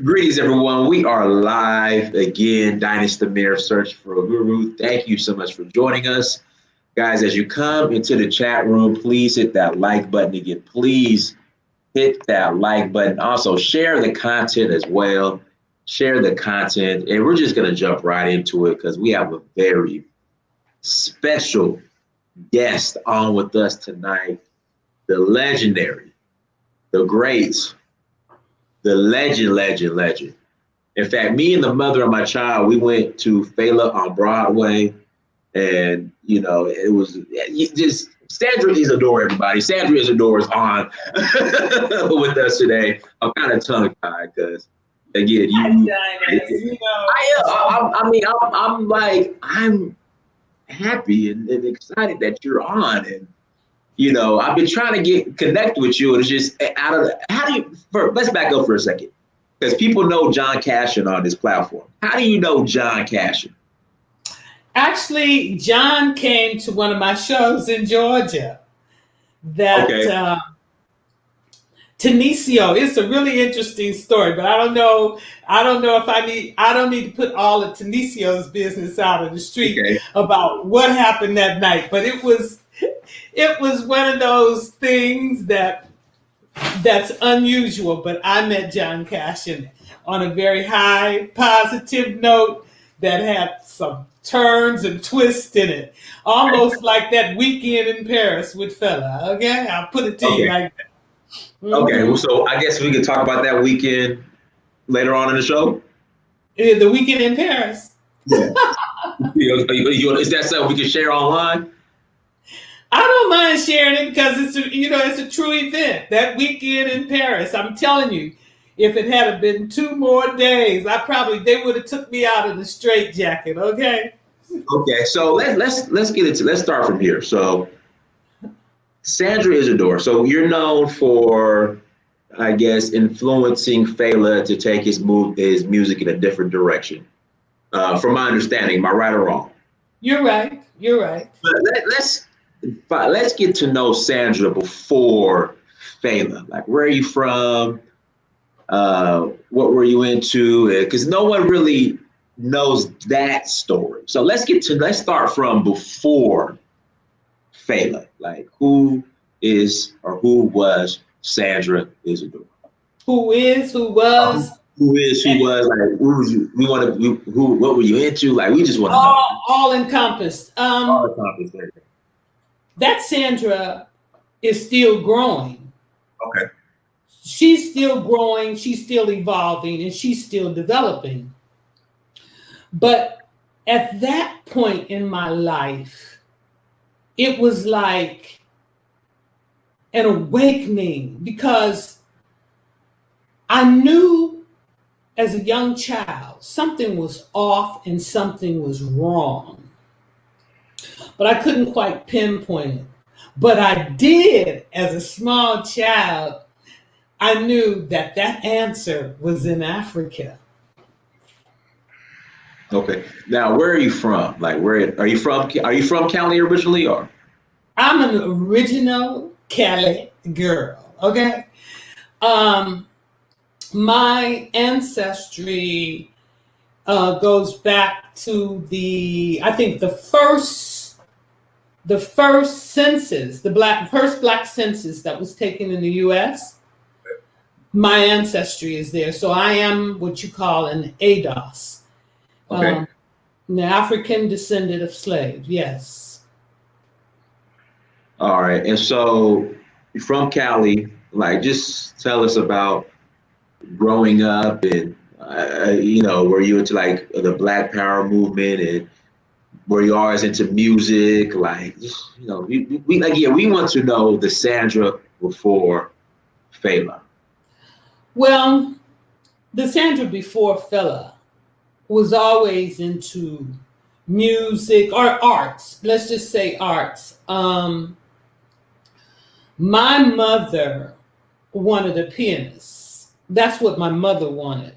Greetings, everyone. We are live again. Dynasty Mayor Search for a Guru. Thank you so much for joining us. Guys, as you come into the chat room, please hit that like button again. Please hit that like button. Also, share the content as well. Share the content. And we're just going to jump right into it because we have a very special guest on with us tonight. The legendary, the great, the legend. In fact, me and the mother of my child, we went to Fela on Broadway, and it was just Sandra Izsadore, everybody. Sandra Izsadore is on with us today. I'm kind of tongue-tied because, again, I'm happy and excited that you're on, and I've been trying to get connected with you, and it's just let's back up for a second. Because people know John Cashin on this platform. How do you know John Cashin? Actually, John came to one of my shows in Georgia. Tenicio. It's a really interesting story, but I don't know if I don't need to put all of Tenicio's business out of the street about what happened that night. But it was one of those things that's unusual, but I met John Cashin on a very high positive note that had some turns and twists in it, almost like that weekend in Paris with Fela. Okay, I'll put it to you like that. Mm-hmm. Okay, well, so I guess we could talk about that weekend later on in the show. The weekend in Paris. Yeah. Is that something we can share online? I don't mind sharing it because it's a true event. That weekend in Paris, I'm telling you, if it had been 2 more days, they would have took me out of the straitjacket. Okay. Okay, so let's start from here. So, Sandra Izsadore. So you're known for, I guess, influencing Fela to take his music in a different direction. From my understanding, am I right or wrong? You're right. But let's get to know Sandra before Fela. Like, where are you from? What were you into? Because no one really knows that story. So let's start from before Fela. Like, who was Sandra Izsadore? Who was? Like, what were you into? Like, we just want to know. All encompassed. All encompassed. That Sandra is still growing. Okay. She's still growing, she's still evolving, and she's still developing. But at that point in my life, it was like an awakening because I knew as a young child something was off and something was wrong. But I couldn't quite pinpoint it. But I did, as a small child, I knew that answer was in Africa. Okay. Now, where are you from? Like, where are you from? Are you from Cali originally, or? I'm an original Cali girl. Okay. My ancestry goes back to I think the first census, first black census that was taken in the U.S. My ancestry is there, so I am what you call an ADOS, an African descendant of slaves. Yes. All right, and so you're from Cali. Like, just tell us about growing up, and were you into like the Black Power movement, and were you always into music? Like, we want to know the Sandra before Fela. Well, the Sandra before Fela was always into music or arts. Let's just say arts. My mother wanted a pianist. That's what my mother wanted.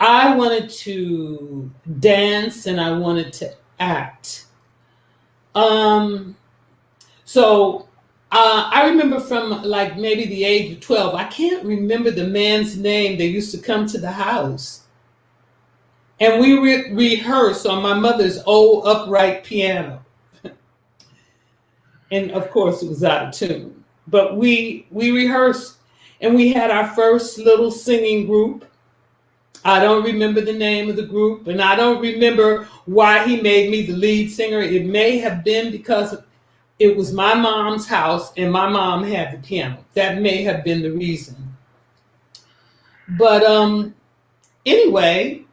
I wanted to dance and I wanted to act. So I remember from like maybe the age of 12. I can't remember the man's name. They used to come to the house, and we rehearsed on my mother's old upright piano, and of course it was out of tune. But we rehearsed, and we had our first little singing group. I don't remember the name of the group, and I don't remember why he made me the lead singer. It may have been because it was my mom's house and my mom had the piano. That may have been the reason. But anyway,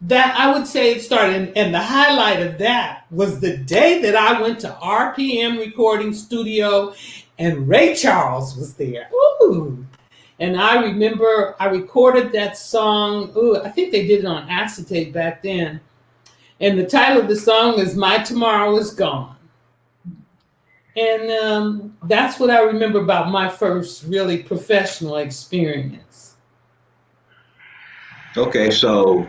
that I would say it started, and the highlight of that was the day that I went to RPM Recording Studio and Ray Charles was there. Ooh. And I remember I recorded that song. Ooh, I think they did it on acetate back then. And the title of the song is My Tomorrow Is Gone. And that's what I remember about my first really professional experience. Okay, so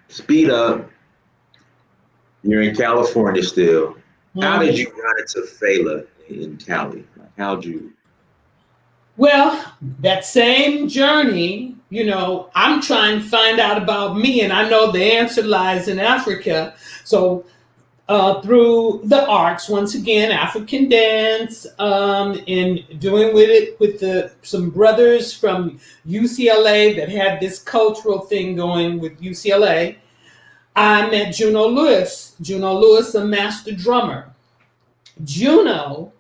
speed up. You're in California still. How did you run into Fela in Cali? How'd you? Well, that same journey, I'm trying to find out about me, and I know the answer lies in Africa. So through the arts, once again, African dance, and doing with it with some brothers from UCLA that had this cultural thing going with UCLA, I met Juno Lewis. Juno Lewis, a master drummer. Juno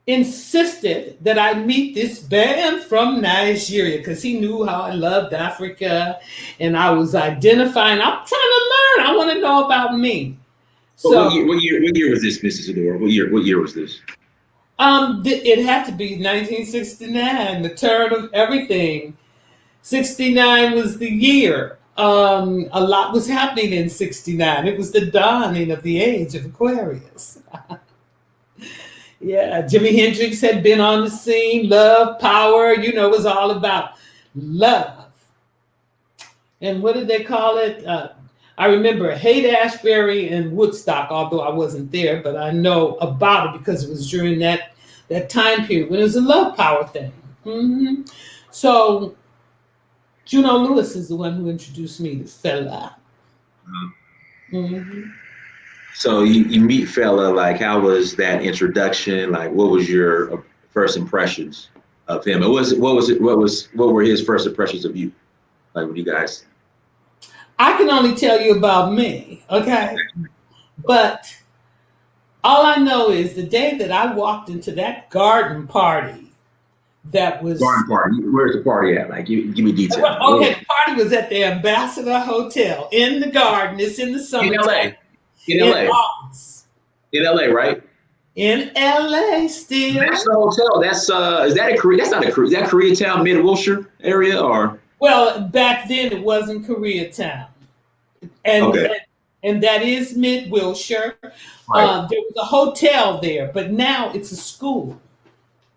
insisted that I meet this band from Nigeria because he knew how I loved Africa, and I was identifying. I'm trying to learn. I want to know about me. So, what year was this, Mrs. Izsadore? What year was this? It had to be 1969, the turn of everything. 69 was the year. A lot was happening in 69. It was the dawning of the age of Aquarius. Yeah, Jimi Hendrix had been on the scene. Love, power, it was all about love. And what did they call it? I remember Haight-Ashbury and Woodstock, although I wasn't there, but I know about it because it was during that time period when it was a love power thing. Mm-hmm. So Juno Lewis is the one who introduced me to Fela. Mm-hmm. So you meet Fela, like how was that introduction? Like what was your first impressions of him? What were his first impressions of you? Like when you guys? I can only tell you about me, okay? But all I know is the day that I walked into that garden party, that was garden party. Where's the party at? Like give me details. Okay, the party was at the Ambassador Hotel in the garden. It's in the summer. In LA. In LA, right? In LA still. That's the hotel. That's is that a Korea? That's not a Korea. Is that Koreatown, Mid Wilshire area, or? Well, back then it wasn't Koreatown, and that is Mid Wilshire. Right. There was a hotel there, but now it's a school.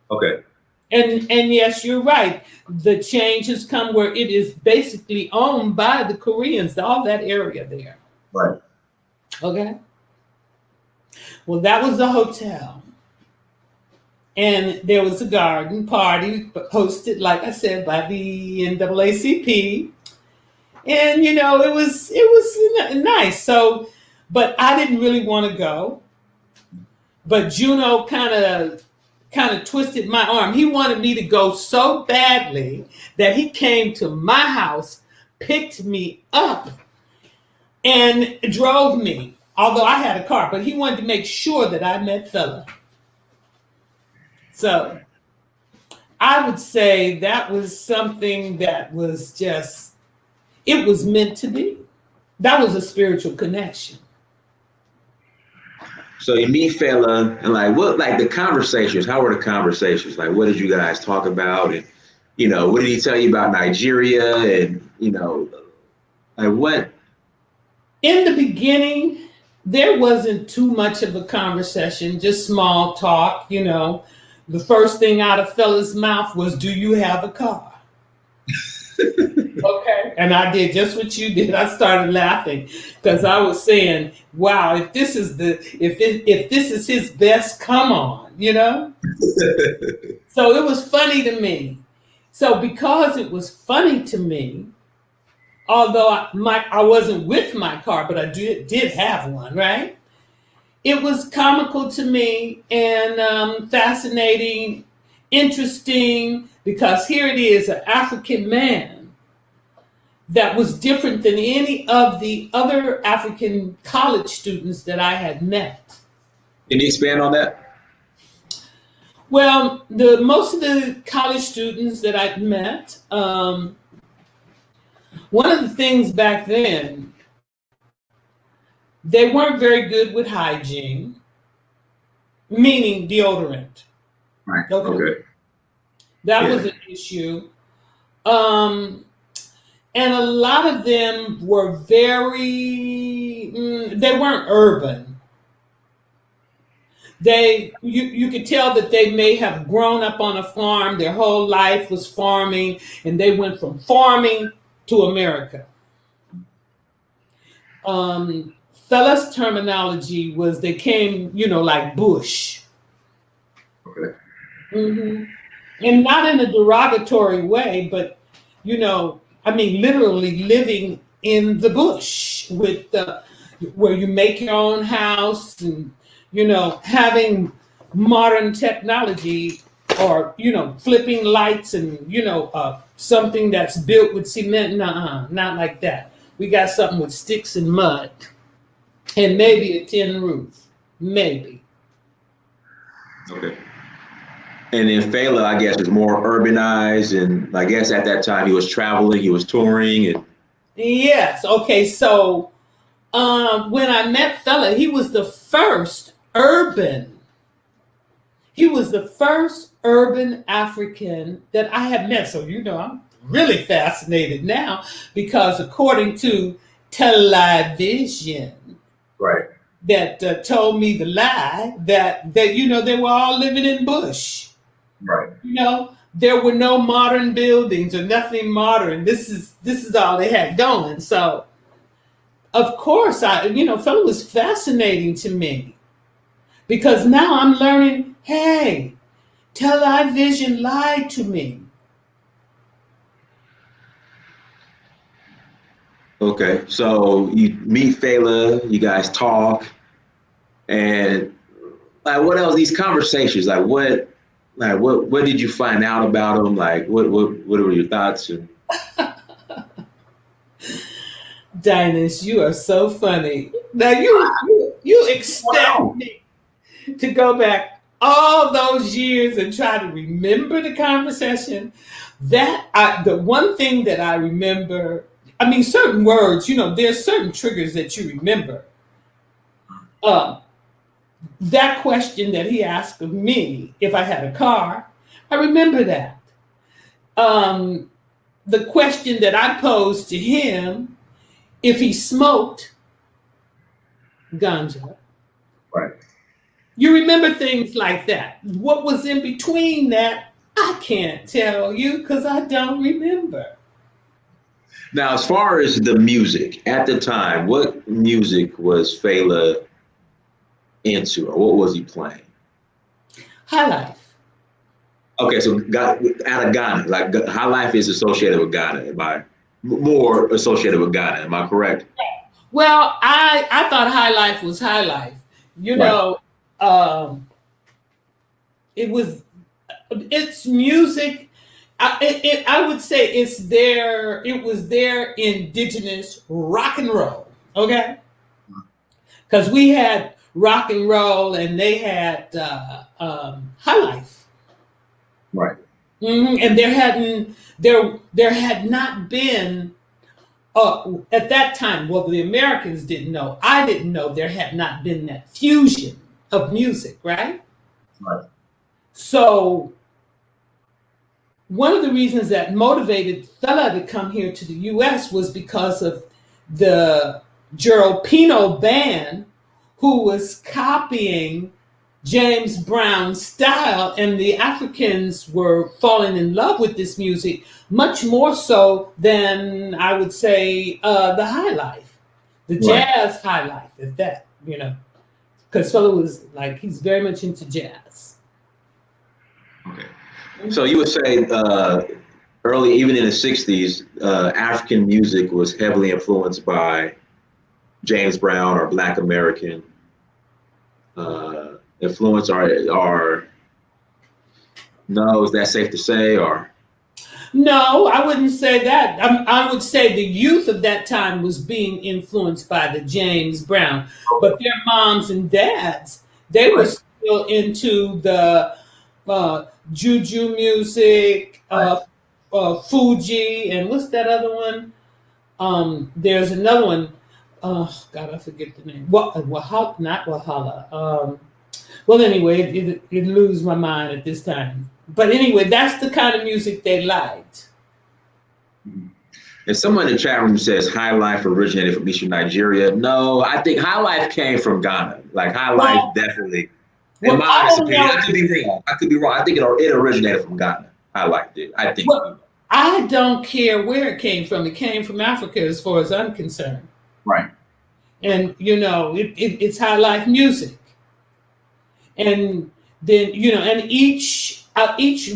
Okay. And yes, you're right. The change has come where it is basically owned by the Koreans, all that area there. Right. Okay. Well, that was the hotel. And there was a garden party hosted, like I said, by the NAACP. And, it was nice. So, but I didn't really want to go. But Juno kind of twisted my arm. He wanted me to go so badly that he came to my house, picked me up, and drove me. Although I had a car, but he wanted to make sure that I met Fela. So I would say that was something that was just, it was meant to be. That was a spiritual connection. So you meet Fela, and like the conversations, how were the conversations? Like what did you guys talk about? And what did he tell you about Nigeria? And like what? In the beginning, there wasn't too much of a conversation, just small talk, The first thing out of Fela's mouth was, "Do you have a car?" Okay. And I did just what you did. I started laughing because I was saying, wow, if this is if this is his best, come on, you know? So it was funny to me. So because it was funny to me, although I wasn't with my car, but I did have one, right? It was comical to me and fascinating, interesting, because here it is, an African man that was different than any of the other African college students that I had met. Can you expand on that? Well, the most of the college students that I'd met, one of the things back then, they weren't very good with hygiene, meaning deodorant. Right. Okay. Okay. That Yeah. was an issue. And a lot of them were they weren't urban. You could tell that they may have grown up on a farm, their whole life was farming, and they went from farming to America. Fella's terminology was they came, like bush. Okay. Hmm. And not in a derogatory way, but literally living in the bush with where you make your own house and having modern technology or flipping lights and something that's built with cement. Nuh-uh, not like that. We got something with sticks and mud and maybe a tin roof, maybe. Okay. And then Fela, I guess, was more urbanized, and I guess at that time he was traveling, he was touring, and Yes. Okay. So when I met Fela, he was the first urban. He was the first urban African that I had met. So I'm really fascinated now because according to television, right. that told me the lie that they were all living in bush. Right. There were no modern buildings or nothing modern. This is all they had going. So of course Fela was fascinating to me because now I'm learning, hey, television lied to me. Okay. So you meet Fela, you guys talk, and like what else? These conversations, what did you find out about him? Like what were your thoughts? And Dinus, you are so funny. Now you expect me to go back all those years and try to remember the conversation. The one thing that I remember, certain words, there's certain triggers that you remember. That question that he asked of me, if I had a car, I remember that. The question that I posed to him, if he smoked ganja. right. You remember things like that. What was in between that, I can't tell you because I don't remember. Now, as far as the music at the time, what music was Fela into, or what was he playing? High life. Okay, so out of Ghana, like High Life is associated with Ghana. Am I more associated with Ghana? Am I correct? Well, I thought high life was high life. Right. It's music. I would say it was their indigenous rock and roll. Okay, because we had rock and roll and they had high life. Right. And there had not been at that time. Well, the Americans didn't know. I didn't know there had not been that fusion of music, right? Right. So one of the reasons that motivated Fela to come here to the U.S. was because of the Gerald Pino band, who was copying James Brown style, and the Africans were falling in love with this music much more so than I would say the high life, the Right. jazz high life, is that, you know, because fella was like, he's very much into jazz. Okay. So you would say early, even in the '60s, African music was heavily influenced by James Brown or Black American influence, or no, is that safe to say? Or No, I wouldn't say that. I would say the youth of that time was being influenced by the James Brown, but their moms and dads, they were right, still into the juju music, right. Fuji, and what's that other one? There's another one. Oh God, I forget the name. Not Wahala. Well, anyway, it lose my mind at this time. But anyway, that's the kind of music they liked. And someone in the chat room says High Life originated from Eastern Nigeria. No, I think High Life came from Ghana. Like High Life Well, definitely, in well, my I honest don't opinion, know. I could be wrong. I could be wrong. I think it originated from Ghana. High Life did. I think. Well, I don't care where it came from. It came from Africa, as far as I'm concerned. Right. And you know, it's high life music. And then you know, and each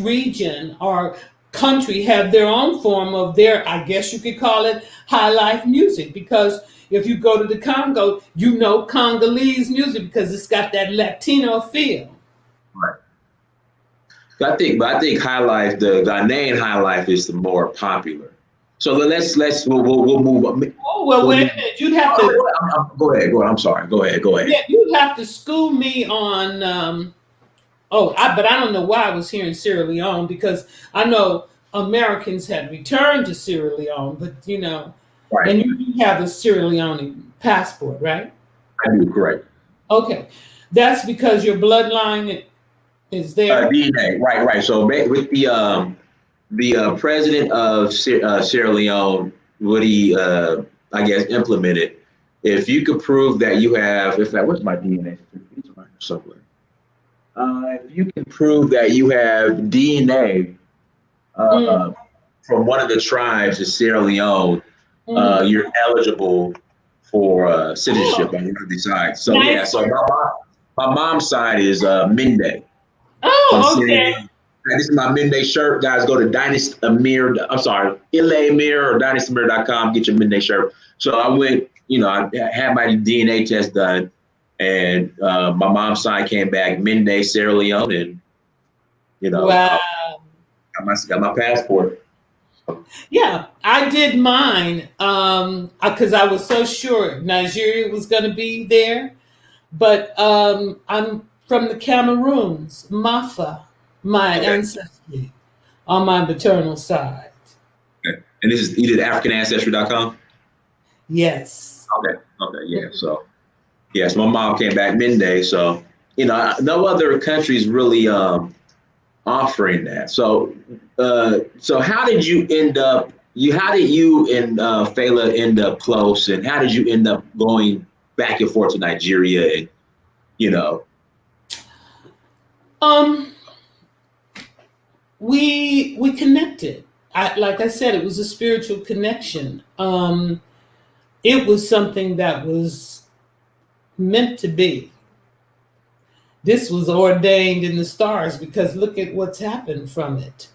region or country have their own form of their, I guess you could call it, high life music. Because if you go to the Congo, you know Congolese music because it's got that Latino feel. Right. But I think High Life, the Ghanaian High Life, is the more popular. So we'll move on. Oh well, We'll wait move. a minute. You'd have to, Go ahead. Go ahead. I'm sorry. Go ahead. Go ahead. yeah, you'd have to school me on. But I don't know why I was here in Sierra Leone because I know Americans had returned to Sierra Leone, but you know, Right. and you do have a Sierra Leone passport, right? I do. Correct. Okay, that's because your bloodline is there. DNA. Right. Right. So with the president of Sierra Leone, what he I guess implemented, if you could prove that you have, if that was my DNA somewhere. If you can prove that you have DNA Mm, from one of the tribes in Sierra Leone, mm. you're eligible for citizenship Oh, on one of these sides. So yeah, nice. so my mom's side is Mende from Oh, Sierra okay. Leone. And this is my Mende shirt. Guys, go to Dynasty Amir, I'm sorry, Ile Amir or dynastymir.com, get your Mende shirt. So I went, I had my DNA test done, and my mom's side came back Mende, Sierra Leone, and Wow. got my passport. Yeah, I did mine because I was so sure Nigeria was going to be there. But I'm from the Cameroons, Mafa, my Okay. ancestry on my maternal side. Okay. And this is, you did AfricanAncestry.com? Yes. Okay. Okay. Yeah. So, yes, my mom came back Mende. So, no other countries really offering that. So how did you end up? How did you and Fela end up close, and how did you end up going back and forth to Nigeria? And Um, we connected. Like I said, it was a spiritual connection. It was something that was meant to be. This was ordained in the stars because look at what's happened from it,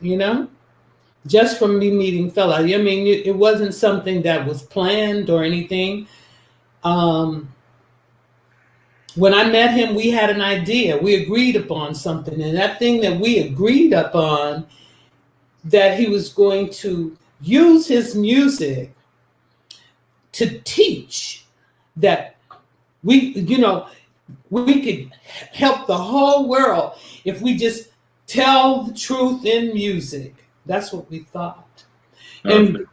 just from me meeting Fela. I mean, it wasn't something that was planned or anything. When I met him, we had an idea. We agreed upon something. And that thing that we agreed upon, that he was going to use his music to teach that we could help the whole world if we just tell the truth in music. That's what we thought. And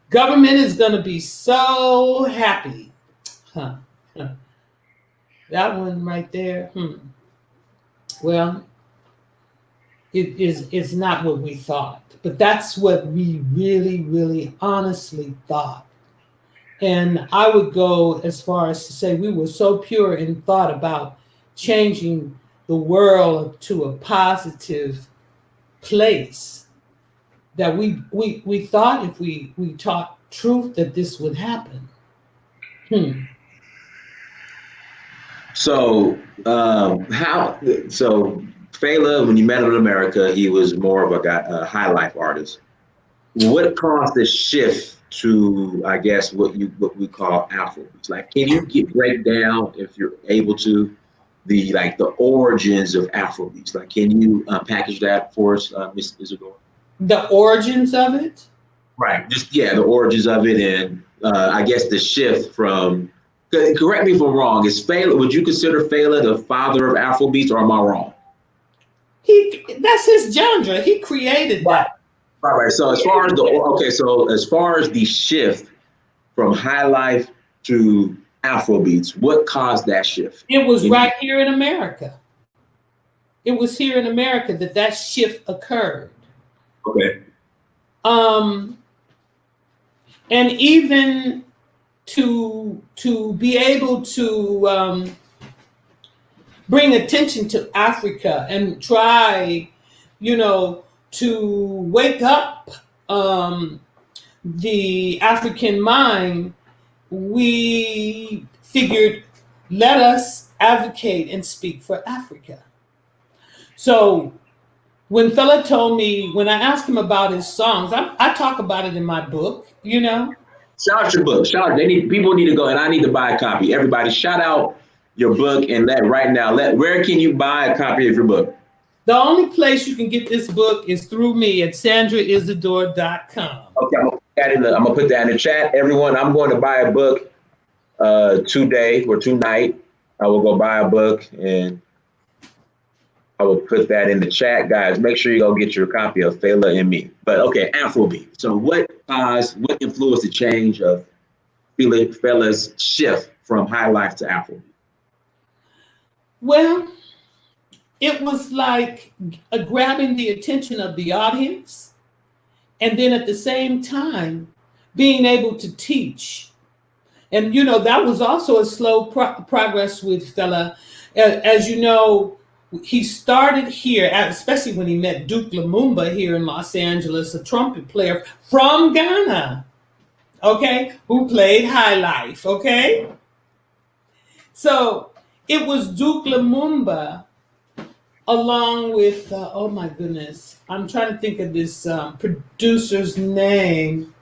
government is going to be so happy. Huh. That one right there. Well, it's not what we thought, but that's what we really, really honestly thought. And I would go as far as to say we were so pure in thought about changing the world to a positive place, that we thought if we taught truth that this would happen. So, how? So, Fela, when you met him in America, he was more of a high life artist. What caused the shift to, I guess, what we call Afrobeats? Like, can you break down, if you're able to, the origins of Afrobeats? Like, can you package that for us, Miss Isadore? The origins of it? Right. Just the origins of it, and I guess the shift from. Correct me if I'm wrong. Is Fela? Would you consider Fela the father of Afrobeats, or am I wrong? That's his genre. He created that. Right. So as far as as far as the shift from high life to Afrobeats, what caused that shift? It was right here in America. It was here in America that shift occurred. Okay. And even to be able to bring attention to Africa and try, to wake up the African mind, we figured, let us advocate and speak for Africa. So when Fela told me, when I asked him about his songs, I talk about it in my book, Shout out your book. People need to go, and I need to buy a copy. Everybody, shout out your book, and where can you buy a copy of your book? The only place you can get this book is through me at sandraizsadore.com. Okay, I'm gonna put that in the chat. Everyone, I'm going to buy a book today or tonight. I will go buy a book, and I will put that in the chat, guys. Make sure you go get your copy of Fela and Me. But okay, Afrobeat. So what influenced the change of Fela's shift from high life to Afrobeat? Well, it was like grabbing the attention of the audience, and then at the same time being able to teach. And that was also a slow progress with Fela. As you know, he started here, especially when he met Duke Lumumba here in Los Angeles, a trumpet player from Ghana, okay, who played high life, okay? So it was Duke Lumumba along with, oh my goodness, I'm trying to think of this producer's name.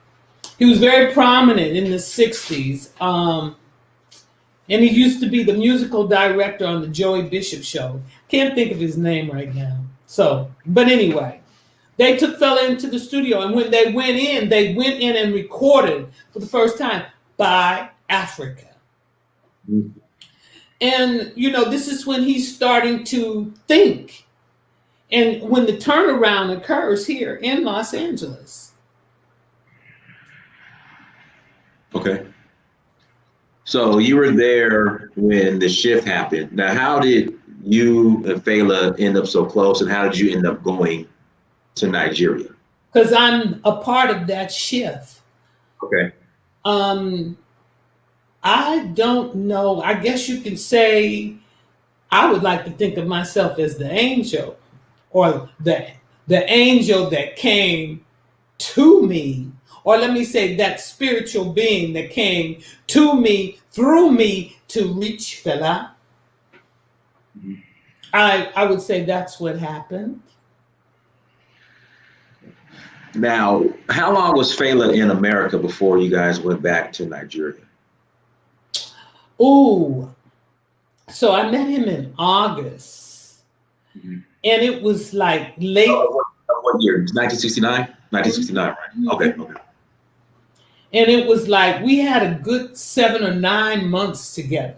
He was very prominent in the 60s. And he used to be the musical director on the Joey Bishop show. Can't think of his name right now. But anyway, they took Fela into the studio, and when they went in and recorded for the first time by Africa. Mm-hmm. And, this is when he's starting to think. And when the turnaround occurs here in Los Angeles. Okay. So you were there when the shift happened. Now, how did you and Fela end up so close, and how did you end up going to Nigeria? Because I'm a part of that shift. Okay. I don't know. I guess you can say I would like to think of myself as the angel, or the angel that came to me. Or let me say that spiritual being that came to me, through me, to reach Fela. Mm-hmm. I would say that's what happened. Now, how long was Fela in America before you guys went back to Nigeria? Oh, so I met him in August. Mm-hmm. And it was like late. What year? 1969? 1969, right? Mm-hmm. Okay. And it was like we had a good 7 or 9 months together.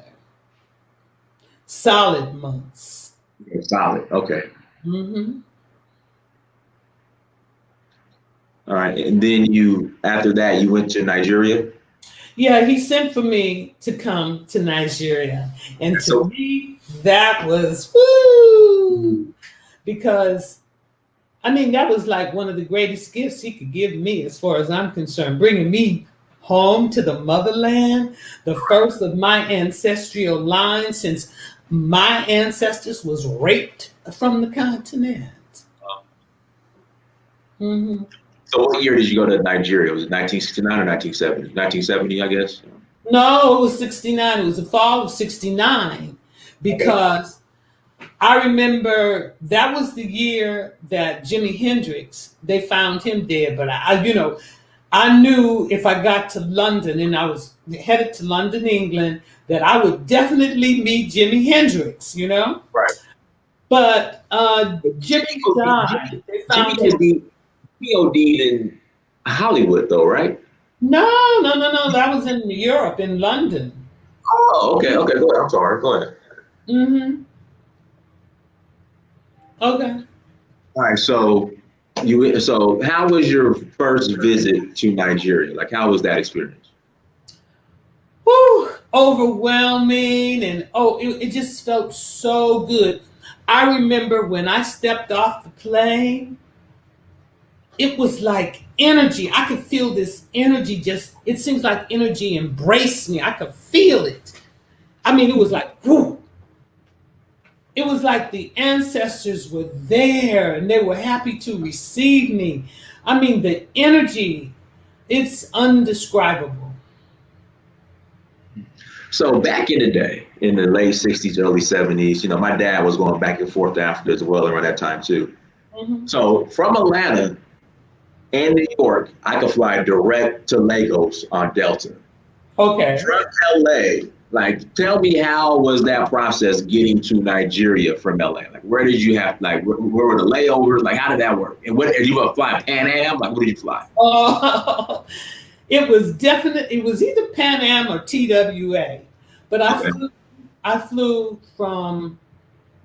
Solid months. Yeah, solid. Okay. Mm-hmm. All right. And then after that, you went to Nigeria? Yeah, he sent for me to come to Nigeria. And to me, that was woo! Because, that was like one of the greatest gifts he could give me, as far as I'm concerned, bringing me home to the motherland, the first of my ancestral line, since my ancestors was raped from the continent. Mm-hmm. So what year did you go to Nigeria? Was it 1969 or 1970? 1970, I guess. No, it was 69. It was the fall of 69 because I remember that was the year that Jimi Hendrix, they found him dead. But I knew if I got to London and I was headed to London, England, that I would definitely meet Jimi Hendrix, Right. But Jimmy died. They found him. He OD'd in Hollywood, though, right? No. That was in Europe, in London. Oh, okay. Go ahead. I'm sorry. Go ahead. Mm-hmm. Okay. All right. So how was your first visit to Nigeria? Like, how was that experience? Whew, overwhelming, and it just felt so good. I remember when I stepped off the plane, it was like energy. I could feel this energy it seems like energy embraced me. I could feel it. I mean, it was like, whoo. It was like the ancestors were there and they were happy to receive me. I mean, the energy, it's undescribable. So back in the day, in the late 60s, early 70s, my dad was going back and forth to Africa as well around that time too. Mm-hmm. So from Atlanta and New York, I could fly direct to Lagos on Delta. Okay. From LA, like, tell me, how was that process getting to Nigeria from LA? Like, where did you have, like, where were the layovers? Like, how did that work? And what, did you fly Pan Am? Like, what did you fly? Oh, it was either Pan Am or TWA. But I flew from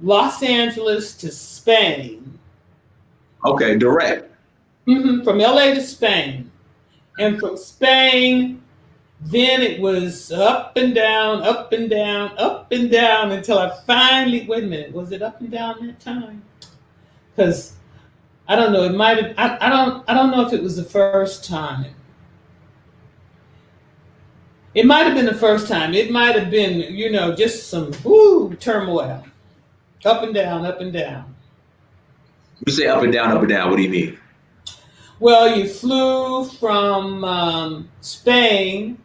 Los Angeles to Spain. Okay, direct. Mm-hmm, from LA to Spain. And from Spain, then it was up and down, up and down, up and down until I finally, wait a minute, was it up and down that time? Because I don't know, it might have, I don't know if it was the first time. It might have been the first time. It might have been, just some turmoil. Up and down, up and down. You say up and down, what do you mean? Well, you flew from Spain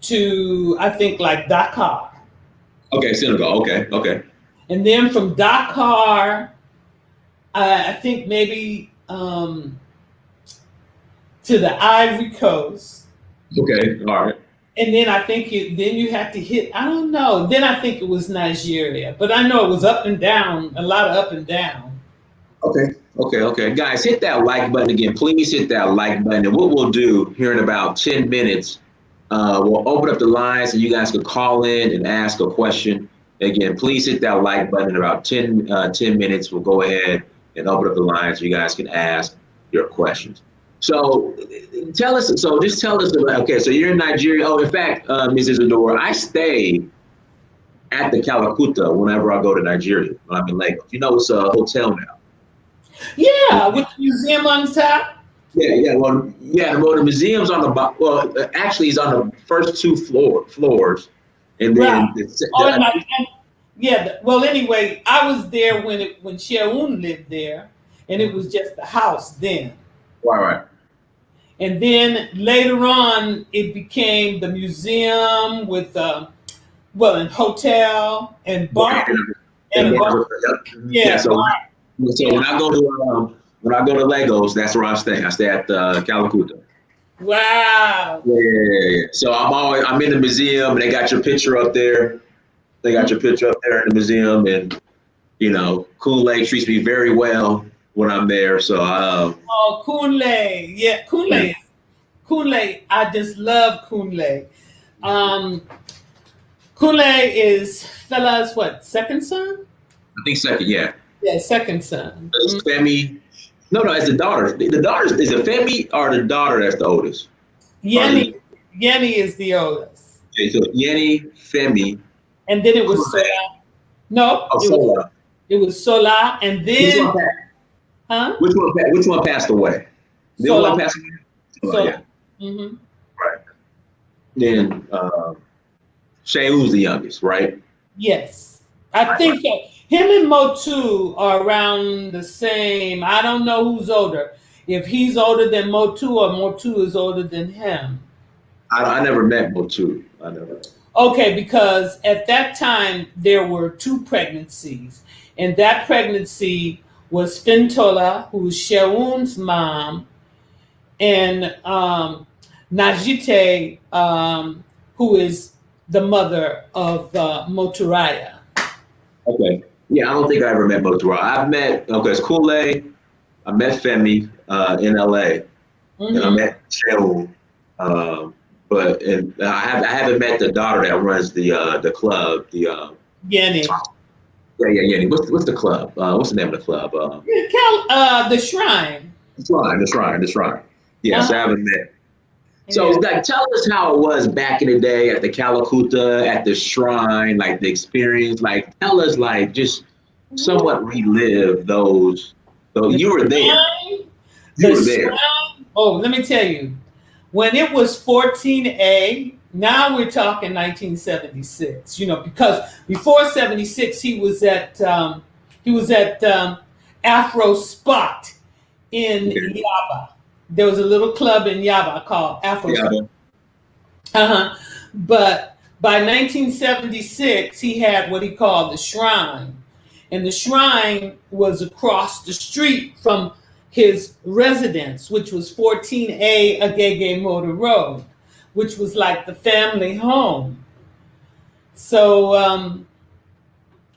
to, I think, like Dakar. Okay, Senegal. Okay. And then from Dakar, I think maybe to the Ivory Coast. Okay, all right. And then I think you had to hit, I don't know. Then I think it was Nigeria. But I know it was up and down, a lot of up and down. Okay. Guys, hit that like button again. Please hit that like button. And what we'll do here in about 10 minutes, we'll open up the lines and you guys can call in and ask a question. Again, please hit that like button in about 10 minutes. We'll go ahead and open up the lines. You guys can ask your questions. So just tell us about, okay, so you're in Nigeria. Oh, in fact, Ms. Izsadore, I stay at the Calcutta whenever I go to Nigeria when I'm in Lagos. It's a hotel now. Yeah, with the museum on top. Yeah. Well, the museum's on the bottom. Well, actually, it's on the first two floors, and then right. Well, anyway, I was there when Sheun lived there, and it was just the house then. Right. And then later on, it became the museum with and hotel and bar. Yeah. So when I go to Lagos, that's where I stay. I stay at the Calcutta. Wow. Yeah. So I'm in the museum, and they got your picture up there. They got your picture up there in the museum, and Kunle treats me very well when I'm there. So Kunle, yeah, Kunle. Kunle, I just love Kunle. Kunle is Fella's second son? I think second, yeah. Yeah, second son. It's Femi. No, it's the daughter. The daughter is it Femi or the daughter that's the oldest? Yenny is the oldest. Okay, so Yenny, Femi. And then it was Sola. No, Sola. It was Sola, and then Which one passed away? The Sola. one passed away? Sola. Yeah. Mm-hmm. Right. Then Sheun's the youngest, right? Yes. I think so. Him and Motu are around the same. I don't know who's older. If he's older than Motu or Motu is older than him. I never met Motu. I never. Okay, because at that time there were two pregnancies, and that pregnancy was Fintola, who's Sheun's mom, and Najite, who is the mother of Moturaya. Okay. Yeah, I don't think I ever met Motu. I've met, okay, it's Kool. I met Femi in LA, and I Mm-hmm. met Sheung. But and I haven't met the daughter that runs the club. Yenny. Yeah. What's the club? What's the name of the club? The shrine. The Shrine. Yes, I Uh-huh. haven't met. So, Yeah. like, tell us how it was back in the day at the Calacuta, at the Shrine, like the experience. Like, tell us, like, just somewhat relive those. So The you were there. shrine. You The were there. shrine. Oh, let me tell you. When it was 14A, now we're talking 1976. Because before 76, he was at Afro Spot in Okay. Yaba. There was a little club in Yaba called Afro Yeah. Spot. Uh-huh. But by 1976, he had what he called the Shrine. And the Shrine was across the street from his residence, which was 14A Agege Motor Road, which was like the family home. So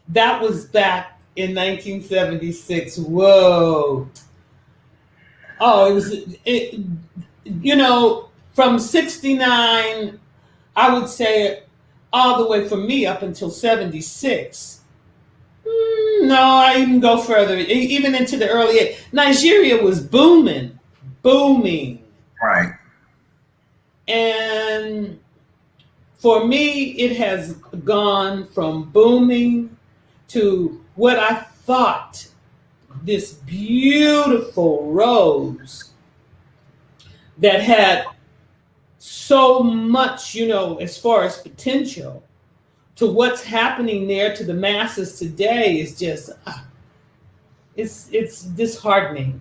that was back in 1976. Whoa. Oh, from 69, I would say all the way from me up until 76. No, I even go further, even into the early. Nigeria was booming. Right. And for me, it has gone from booming to what I thought this beautiful rose that had so much, as far as potential, to what's happening there to the masses today is just, it's disheartening.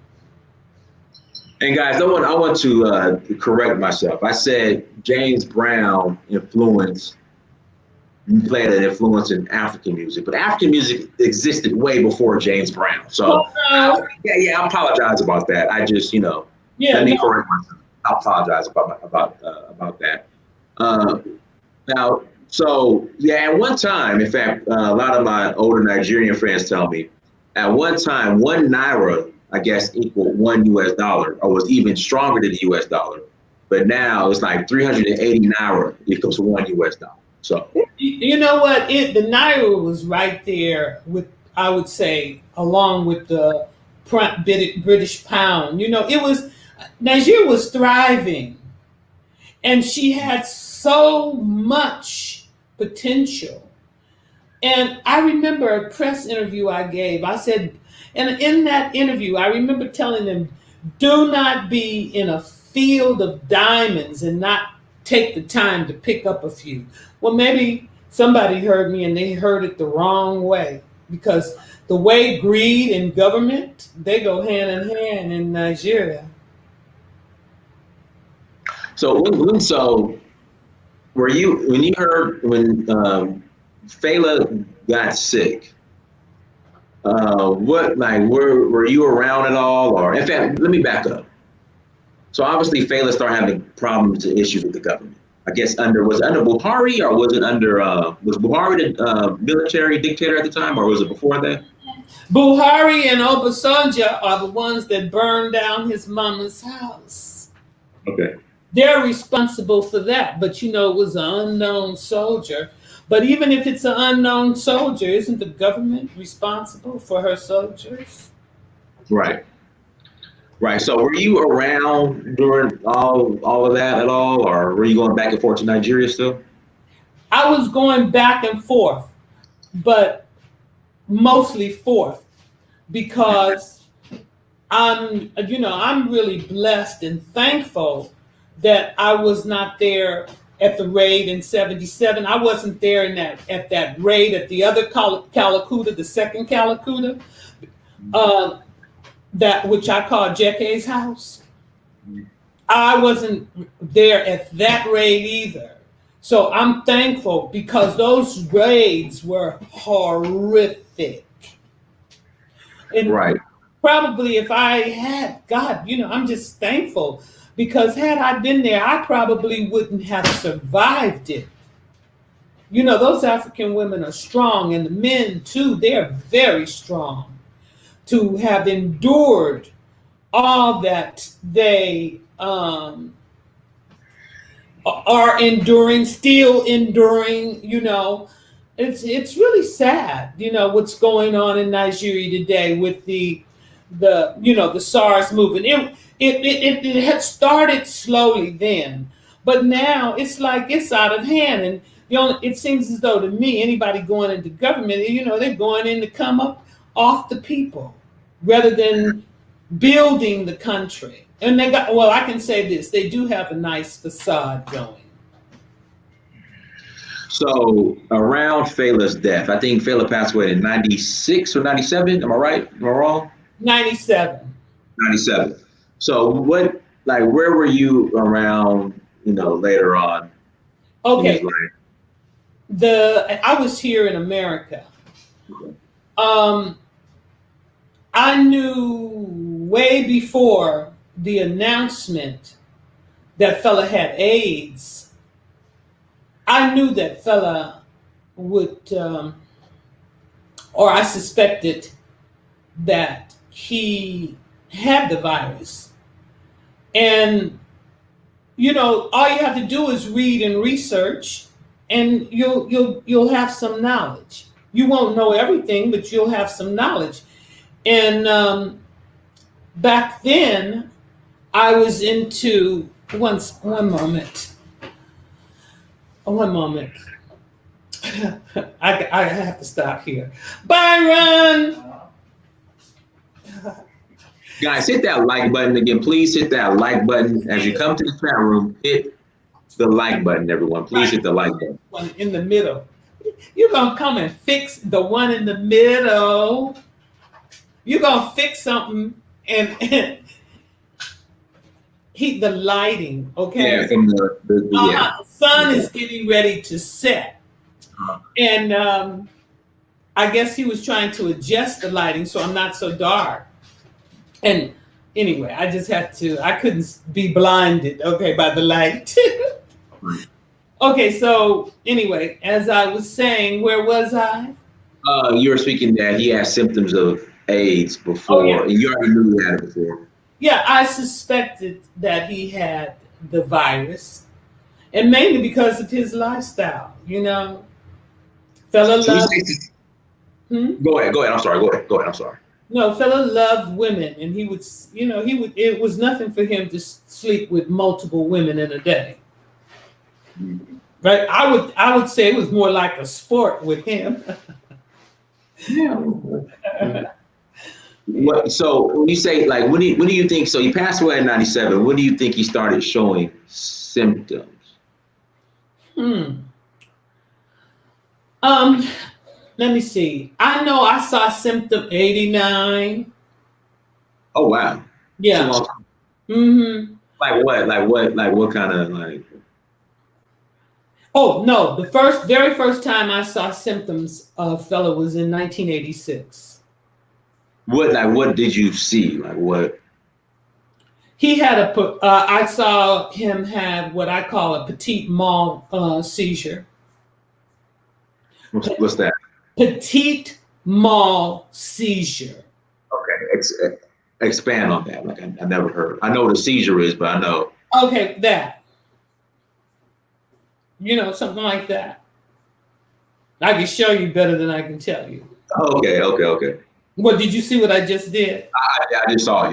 And guys, I want to correct myself. I said James Brown played an influence in African music, but African music existed way before James Brown. So Oh, I apologize about that. I just yeah, let me no, correct myself. I apologize about that. Uh, Now, so yeah, at one time, in fact, a lot of my older Nigerian friends tell me, at one time, 1 naira, I guess, equaled $1 or was even stronger than the US dollar. But now it's like 380 naira equals $1. So you know what? The Naira was right there with, I would say, along with the British pound. It was, Nigeria was thriving, and she had so much potential. And I remember a press interview I gave. I said, and in that interview, I remember telling them, do not be in a field of diamonds and not take the time to pick up a few. Well, maybe somebody heard me and they heard it the wrong way, because the way greed and government, they go hand in hand in Nigeria. so were you when you heard when Fela got sick? What like were you around at all? Or in fact, let me back up. So obviously, Fela started having problems and issues with the government. I guess was it under Buhari or was it under was Buhari the military dictator at the time, or was it before that? Buhari and Obasanjo are the ones that burned down his mama's house. Okay. They're responsible for that, but it was an unknown soldier. But even if it's an unknown soldier, isn't the government responsible for her soldiers? Right. Right. So were you around during all of that at all, or were you going back and forth to Nigeria still? I was going back and forth, but mostly forth, because I'm really blessed and thankful that I was not there at the raid in '77. I wasn't there at that raid at the other Calacuta, the second Calacuta, that which I call Jeke's house. I wasn't there at that raid either. So I'm thankful because those raids were horrific. And Right. probably if I had, God, I'm just thankful because had I been there, I probably wouldn't have survived it. Those African women are strong, and the men too, they're very strong to have endured all that they are enduring, still enduring. It's really sad, what's going on in Nigeria today with the SARS movement. It had started slowly then, but now it's like it's out of hand. And it seems as though to me, anybody going into government, they're going in to come up off the people rather than building the country. And I can say this, they do have a nice facade going. So around Fela's death, I think Fela passed away in 96 or 97. Am I right? Am I wrong? 97. 97. So where were you around, later on? Okay. I was here in America. Okay. I knew way before the announcement that Fela had AIDS. I knew that Fela would, or I suspected that he had the virus. And, all you have to do is read and research, and you'll have some knowledge. You won't know everything, but you'll have some knowledge. And back then, I was into one moment. I have to stop here. Byron! Guys, hit that like button again. Please hit that like button. As you come to the chat room, hit the like button, everyone. Please hit the like button. One in the middle. You're going to come and fix the one in the middle. You're going to fix something and heat the lighting, okay? Yeah, from the sun is getting ready to set. And I guess he was trying to adjust the lighting so I'm not so dark. And anyway, I just had to, I couldn't be blinded, okay, by the light. Okay, so anyway, as I was saying, where was I? You were speaking that he had symptoms of AIDS before. Oh, yeah. You already knew he had it before. Yeah, I suspected that he had the virus, and mainly because of his lifestyle, Fela loved. Go ahead. I'm sorry. Go ahead. I'm sorry. No, Fela loved women, and he would. It was nothing for him to sleep with multiple women in a day. Right? I would say it was more like a sport with him. So when you say when do you think? So he passed away in 97. When do you think he started showing symptoms? Let me see. I know I saw symptom 89. Oh wow. Yeah. Mm-hmm. Like what kind of like? Oh no, the very first time I saw symptoms of Fela was in 1986. What did you see? Like what? He had I saw him have what I call a petit mal seizure. What's that? Petit mal seizure. Okay, expand on that. Like I never heard. I know what a seizure is, but I know. Okay, that. Something like that. I can show you better than I can tell you. Okay. What did you see? What I just did? I just saw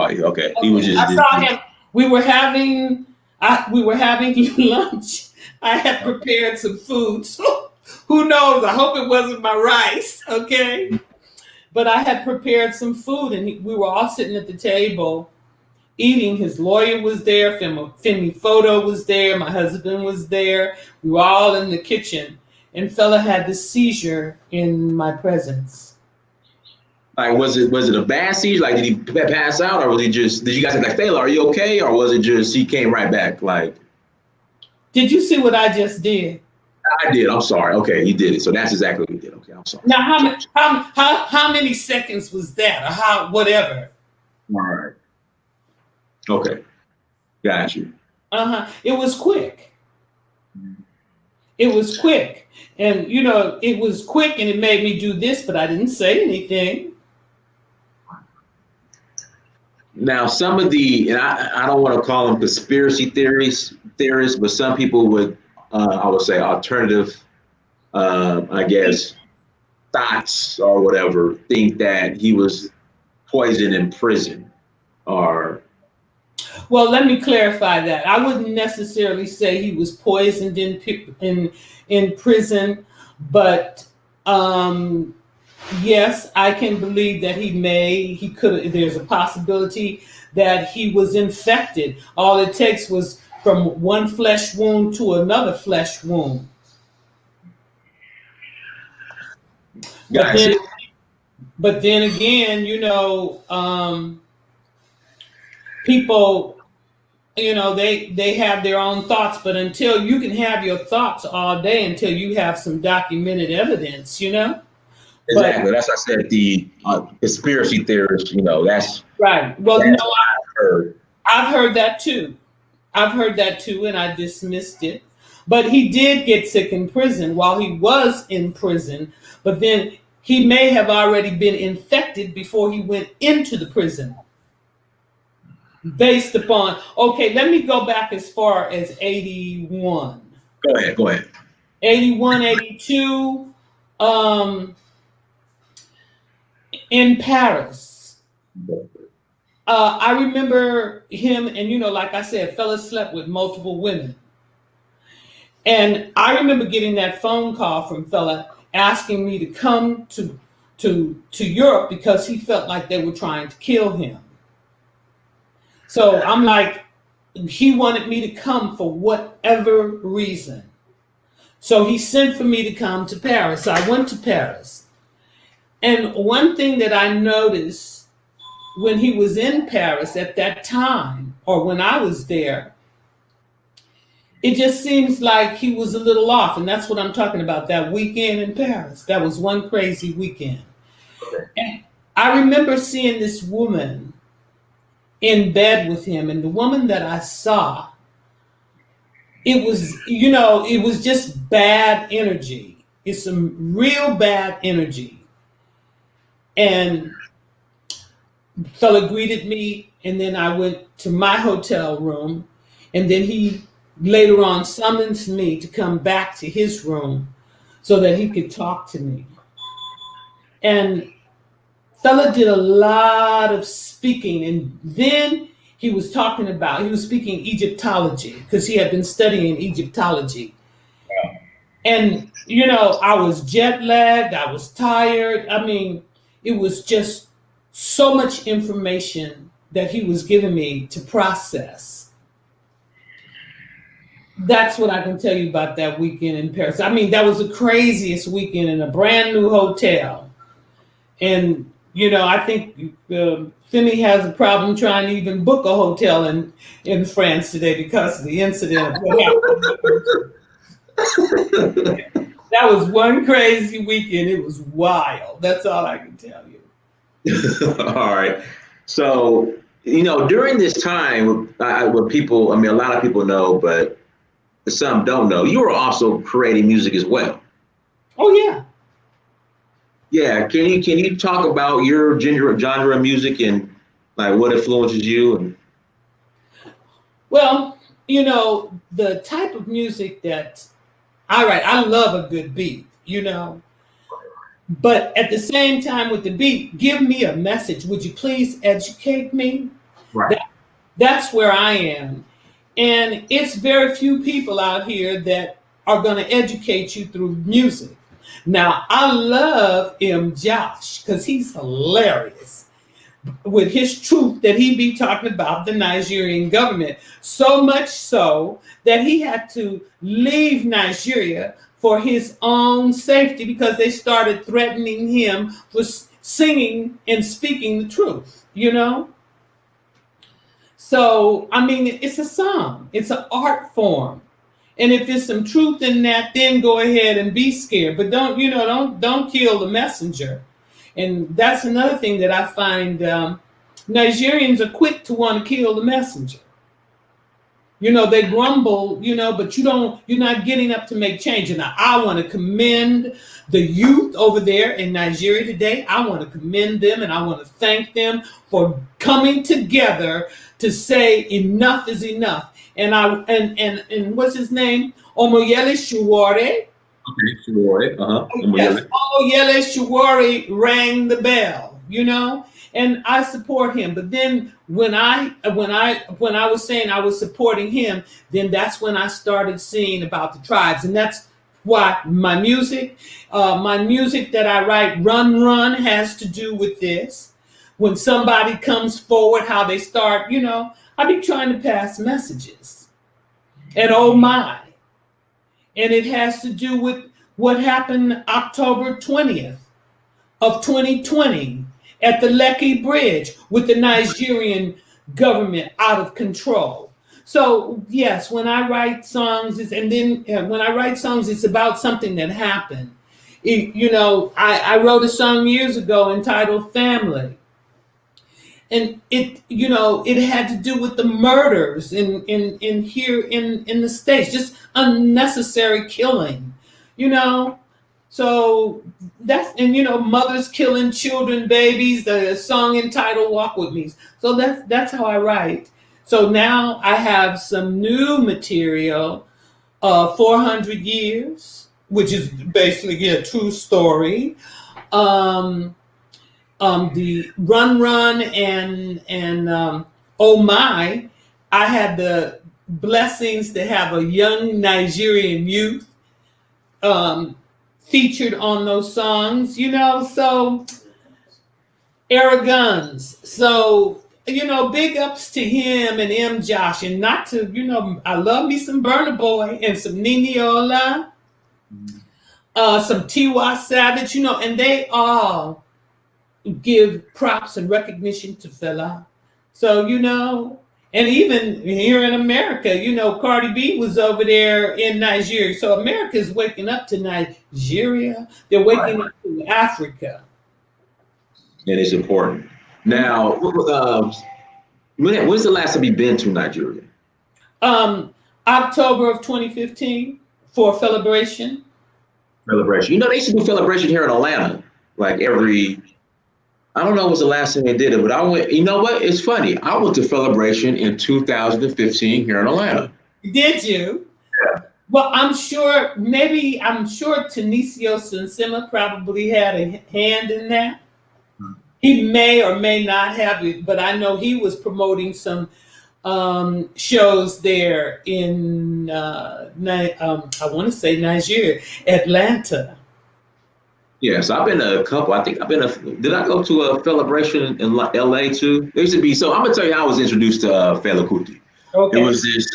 you. Okay. He was just. I saw him. We were having lunch. I had prepared some food. So who knows? I hope it wasn't my rice. Okay. But I had prepared some food, and we were all sitting at the table eating. His lawyer was there. Femi Photo was there. My husband was there. We were all in the kitchen. And fella had this seizure in my presence. Like, was it a bad seizure? Like, did he pass out, or was he just? Did you guys say like, "Fela, are you okay?" Or was it just he came right back? Like, did you see what I just did? I did. I'm sorry. Okay, you did it. So that's exactly what you did. Okay, I'm sorry. Now, how many seconds was that, or how whatever? All right. Okay, got you. It was quick. It was quick, and it was quick, and it made me do this, but I didn't say anything. Now, some of the, and I don't want to call them conspiracy theorists, but some people would, I would say, alternative, I guess, thoughts or whatever, think that he was poisoned in prison, or. Well, let me clarify that. I wouldn't necessarily say he was poisoned in prison, but yes, I can believe that he could. There's a possibility that he was infected. All it takes was from one flesh wound to another flesh wound. Gotcha. But then again, people, they have their own thoughts, but until you can have your thoughts all day until you have some documented evidence, Exactly. But, that's why I said the conspiracy theorists, that's right. Well, that's what I've heard. I've heard that too. And I dismissed it. But he did get sick in prison while he was in prison, but then he may have already been infected before he went into the prison. Based upon, okay, let me go back as far as 81. Go ahead. 81, 82, in Paris. I remember him, and like I said, fella slept with multiple women. And I remember getting that phone call from fella asking me to come to Europe because he felt like they were trying to kill him. So I'm like, he wanted me to come for whatever reason. So he sent for me to come to Paris. So I went to Paris. And one thing that I noticed when he was in Paris at that time, or when I was there, it just seems like he was a little off. And that's what I'm talking about, that weekend in Paris. That was one crazy weekend. And I remember seeing this woman in bed with him, and the woman that I saw, it was just bad energy. It's some real bad energy. And fella greeted me, and then I went to my hotel room, and then he later on summons me to come back to his room so that he could talk to me. And fella did a lot of speaking, and then he was speaking Egyptology because he had been studying Egyptology. Yeah. And, I was jet lagged, I was tired. I mean, it was just so much information that he was giving me to process. That's what I can tell you about that weekend in Paris. I mean, that was the craziest weekend in a brand new hotel. And I think Femi has a problem trying to even book a hotel in France today because of the incident. That was one crazy weekend. It was wild. That's all I can tell you. All right. So, during this time, what people, a lot of people know, but some don't know, you were also creating music as well. Oh, yeah. Yeah, can you talk about your genre of music and like what influences you? And well, the type of music that I write, I love a good beat, but at the same time with the beat, give me a message. Would you please educate me? Right. That's where I am, and it's very few people out here that are going to educate you through music. Now, I love Josh because he's hilarious. with his truth that he be talking about the Nigerian government. So much so that he had to leave Nigeria for his own safety because they started threatening him for singing and speaking the truth, you know? So, I mean, it's a song, it's an art form. And if there's some truth in that, then go ahead and be scared. But don't kill the messenger. And that's another thing that I find Nigerians are quick to want to kill the messenger. You know, they grumble, you know, but you're not getting up to make change. And I want to commend the youth over there in Nigeria today. I want to commend them and I want to thank them for coming together to say enough is enough. And what's his name? Omoyele Shuwore. Okay, Shuwore. Yes, Omoyele Shuwore rang the bell, you know, and I support him. But then when I was saying I was supporting him, then that's when I started seeing about the tribes, and that's why my music that I write, Run Run, has to do with this. When somebody comes forward, how they start, you know, I be trying to pass messages. And oh my. And it has to do with what happened October 20th of 2020 at the Lekki Bridge with the Nigerian government out of control. So yes, when I write songs, it's about something that happened. I wrote a song years ago entitled Family. And it had to do with the murders in here in the States, just unnecessary killing, you know. So mothers killing children, babies, the song entitled Walk With Me. So that's how I write. So now I have some new material, 400 Years, which is basically a true story. The Run and Oh My, I had the blessings to have a young Nigerian youth featured on those songs, you know, so Araguns. So, you know, big ups to him and M. Josh, and not to, you know, I love me some Burna Boy and some Niniola, some Tiwa Savage, you know, and they all give props and recognition to Fela. So, you know, and even here in America, you know, Cardi B was over there in Nigeria. So America is waking up to Nigeria. They're waking up to Africa. And it's important. Now, when's the last time you've been to Nigeria? October of 2015 for Celebration. Celebration. You know, they used to do Celebration here in Atlanta, like I don't know what's the last time they did it, but I went, you know what? It's funny. I went to Celebration in 2015 here in Atlanta. Did you? Yeah. Well, I'm sure Tenicio Sinsima probably had a hand in that. He may or may not have it, but I know he was promoting some shows there in, I want to say Nigeria, Atlanta. Yes, I've been to a couple. I think did I go to a Celebration in LA too? There used to be, so I'm gonna tell you how I was introduced to Fela Kuti. Okay. It was this,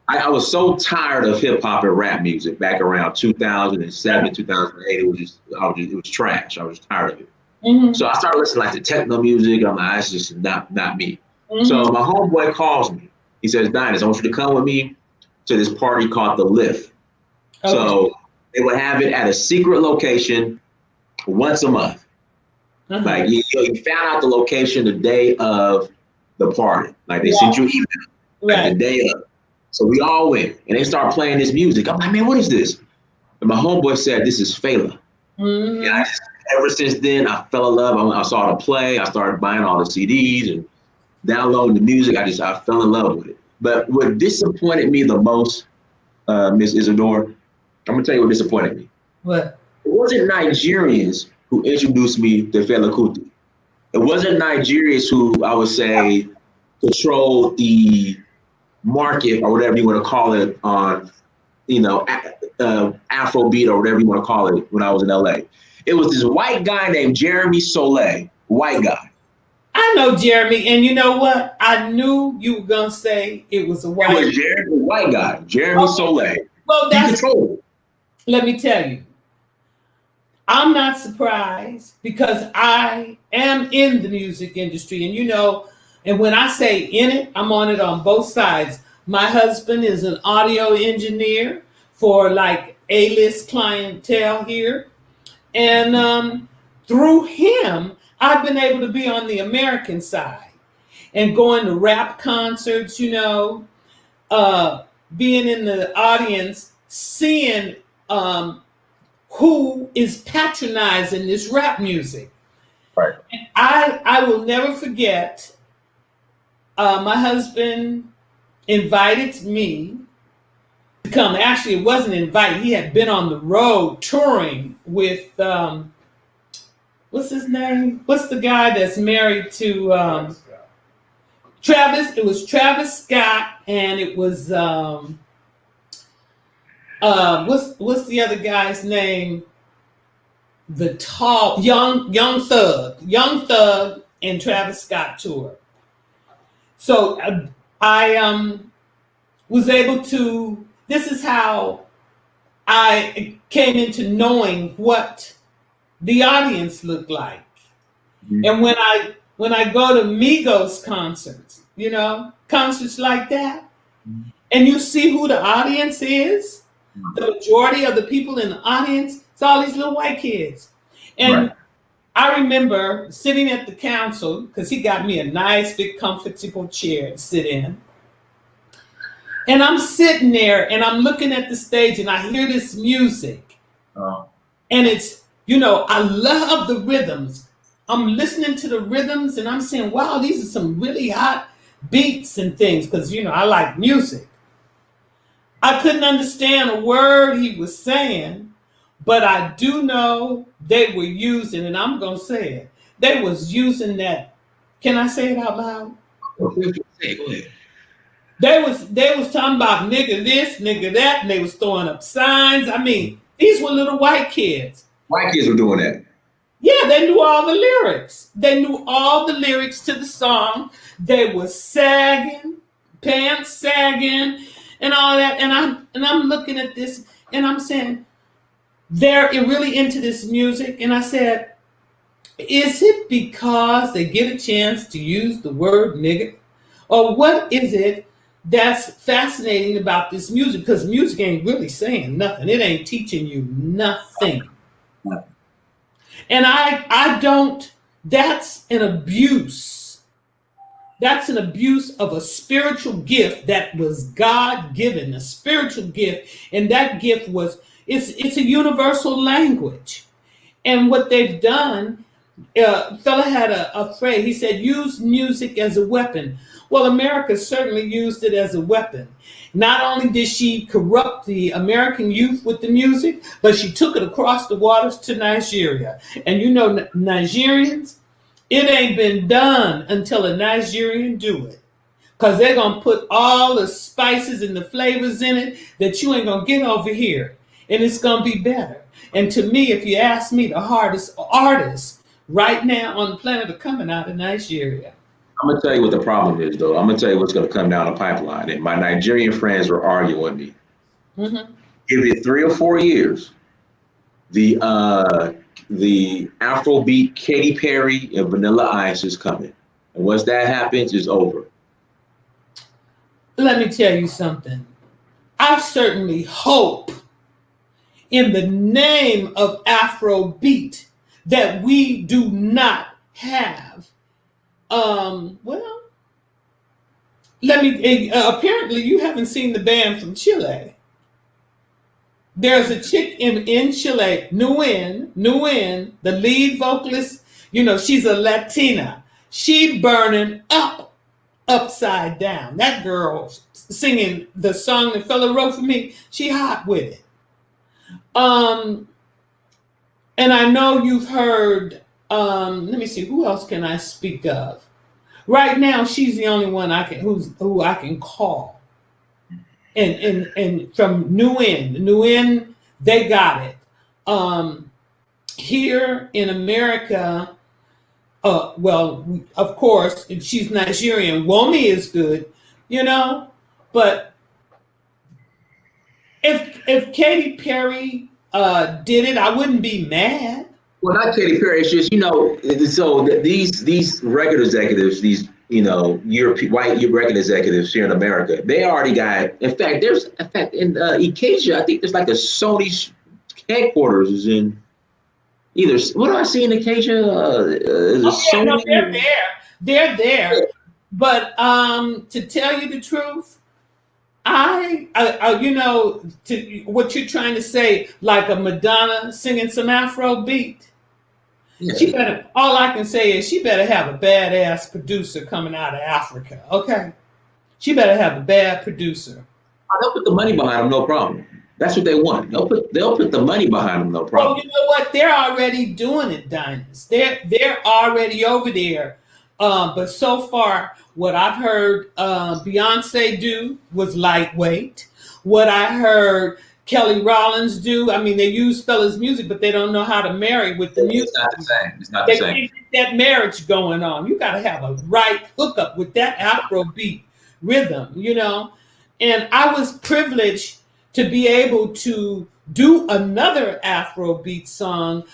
I was so tired of hip hop and rap music back around 2007, 2008. It was trash. I was tired of it. Mm-hmm. So I started listening to techno music. I'm like, it's just not me. Mm-hmm. So my homeboy calls me. He says, Dinus, I want you to come with me to this party called The Lift. Okay. So they would have it at a secret location once a month. Uh-huh. Like you found out the location the day of the party. Like they sent you an email like the day of. So we all went and they started playing this music. I'm like, man, what is this? And my homeboy said, this is Fela. Mm-hmm. And ever since then, I fell in love. I saw the play. I started buying all the CDs and downloading the music. I fell in love with it. But what disappointed me the most, Miss Izsadore, I'm gonna tell you what disappointed me. What? It wasn't Nigerians who introduced me to Fela Kuti. It wasn't Nigerians who, I would say, controlled the market or whatever you want to call it on, you know, Afrobeat or whatever you want to call it when I was in LA. It was this white guy named Jeremy Soleil, white guy. I know Jeremy, and you know what? I knew you were gonna say it was a It white. was Jeremy, the white guy, Jeremy Soleil. Well, He that's. controlled it. Let me tell you, I'm not surprised because I am in the music industry, and and when I say in it, I'm on it on both sides. My husband is an audio engineer for like A-list clientele here, and through him, I've been able to be on the American side and going to rap concerts, being in the audience, seeing who is patronizing this rap music. Right. I will never forget, my husband invited me to come. Actually, it wasn't invited. He had been on the road touring with, what's his name? What's the guy that's married to Travis? It was Travis Scott, and it was, what's the other guy's name? The tall, young Thug and Travis Scott tour. So I was able to. This is how I came into knowing what the audience looked like. Mm-hmm. And when I go to Migos concerts, concerts like that, mm-hmm. and you see who the audience is, mm-hmm. the majority of the people in the audience, it's all these little white kids. And right. I remember sitting at the council, because he got me a nice big comfortable chair to sit in. And I'm sitting there and I'm looking at the stage and I hear this music. Oh. And it's, I love the rhythms. I'm listening to the rhythms and I'm saying, wow, these are some really hot beats and things, because, I like music. I couldn't understand a word he was saying, but I do know they were using, and I'm going to say it, they was using that. Can I say it out loud? Say, go ahead. They was talking about nigga this, nigga that, and they was throwing up signs. I mean, these were little white kids. White kids were doing that. Yeah, they knew all the lyrics. They knew all the lyrics to the song. They were sagging, pants sagging, and all that. And I'm looking at this, and I'm saying, they're really into this music. And I said, is it because they get a chance to use the word nigga? Or what is it that's fascinating about this music? Because music ain't really saying nothing. It ain't teaching you nothing. And I don't, that's an abuse. That's an abuse of a spiritual gift that was God-given, a spiritual gift. And that gift was, it's a universal language. And what they've done, fella had a phrase, he said, use music as a weapon. Well, America certainly used it as a weapon. Not only did she corrupt the American youth with the music, but she took it across the waters to Nigeria. And Nigerians, it ain't been done until a Nigerian do it. Because they're going to put all the spices and the flavors in it that you ain't going to get over here. And it's going to be better. And to me, if you ask me, the hardest artists right now on the planet are coming out of Nigeria. I'm going to tell you what the problem is, though. I'm going to tell you what's going to come down the pipeline. And my Nigerian friends were arguing with me. Mm-hmm. Give it 3 or 4 years. The Afrobeat Katy Perry and Vanilla Ice is coming. And once that happens, it's over. Let me tell you something. I certainly hope in the name of Afrobeat that we do not have apparently you haven't seen the band from Chile. There's a chick in Chile, Nguyen, the lead vocalist, she's a Latina. She burning upside down. That girl singing the song the fella wrote for me, she hot with it. And I know you've heard, let me see, who else can I speak of? Right now, she's the only one who I can call. And from Nguyen, they got it. Here in America, Well, of course, if she's Nigerian, Womi is good, but if Katy Perry did it, I wouldn't be mad. Well, not Katy Perry. It's just these record executives, these European white record executives here in America, they already got. In fact, in Acacia, I think there's like a Sony headquarters is in either. What do I see in Acacia? Yeah, no, they're Sony. there. They're there. But to tell you the truth, to what you're trying to say, like a Madonna singing some Afro beat. Yeah. All I can say is she better have a badass producer coming out of Africa. Okay. She better have a bad producer. They'll put the money behind them, no problem. That's what they want. They'll put the money behind them, no problem. Well, you know what? They're already doing it, Dinas. They're already over there. But so far, what I've heard Beyonce do was lightweight. What I heard Kelly Rollins do, I mean, they use fellas' music, but they don't know how to marry with the music. It's not the same. It's not the same. They can't get that marriage going on. You got to have a right hookup with that Afrobeat rhythm, And I was privileged to be able to do another Afrobeat song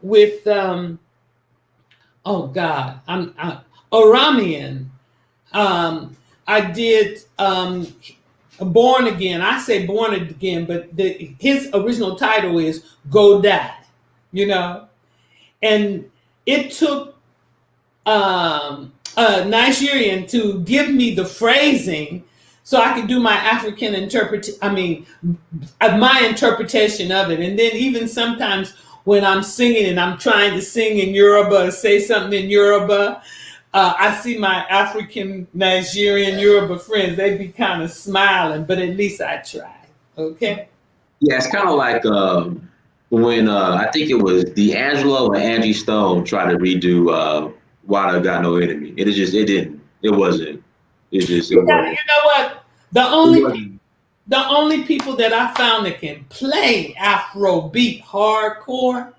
with Oramian. I did Born Again. I say Born Again, but his original title is Go Die, And it took a Nigerian to give me the phrasing so I could do my African my interpretation of it. And then even sometimes when I'm singing and I'm trying to sing in Yoruba or say something in Yoruba, I see my African, Nigerian, Yoruba friends, they be kind of smiling, but at least I try. Okay? Yeah, it's kind of like when I think it was D'Angelo and Angie Stone tried to redo Why I Got No Enemy. It wasn't. You know what? The only people that I found that can play Afrobeat hardcore,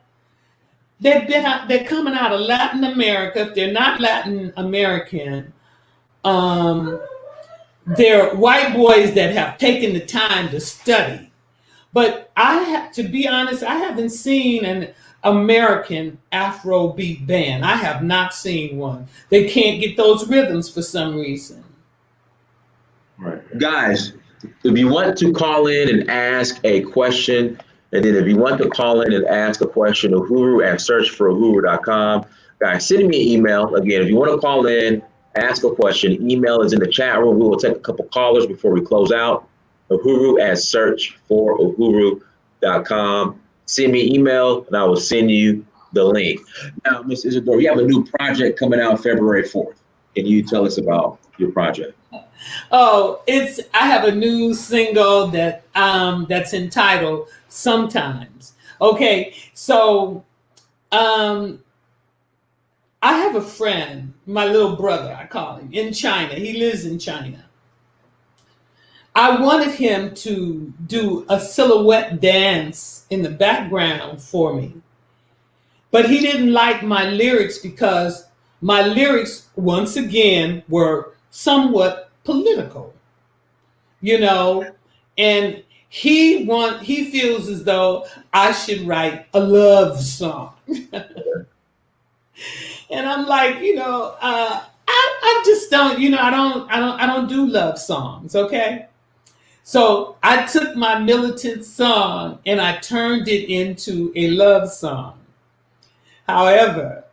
they're coming out of Latin America. If they're not Latin American, they're white boys that have taken the time to study. But to be honest, I haven't seen an American Afrobeat band. I have not seen one. They can't get those rhythms for some reason. Right. Guys, if you want to call in and ask a question, and then if you want to call in and ask a question, Uhuru at searchforuhuru.com. Guys, send me an email. Again, if you want to call in, ask a question, email is in the chat room. We will take a couple callers before we close out. Uhuru at searchforuhuru.com. Send me an email, and I will send you the link. Now, Ms. Izsadore, you have a new project coming out February 4th. Can you tell us about your project? Oh, I have a new single that's entitled Sometimes. Okay, so I have a friend, my little brother, I call him, in China. He lives in China. I wanted him to do a silhouette dance in the background for me. But he didn't like my lyrics because my lyrics, once again, were somewhat political, and he feels as though I should write a love song. And I'm like, I just don't, I don't do love songs. Okay. So I took my militant song and I turned it into a love song. However,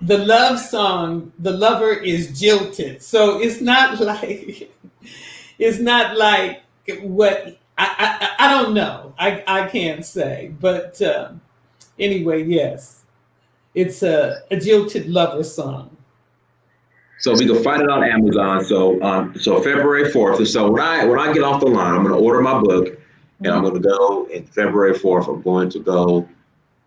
the love song, the lover is jilted. So it's not like what I don't know. I can't say. But anyway, yes, it's a jilted lover song. So we can find it on Amazon. So February 4th. So when I get off the line, I'm going to order my book, and I'm going to go. And February 4th, I'm going to go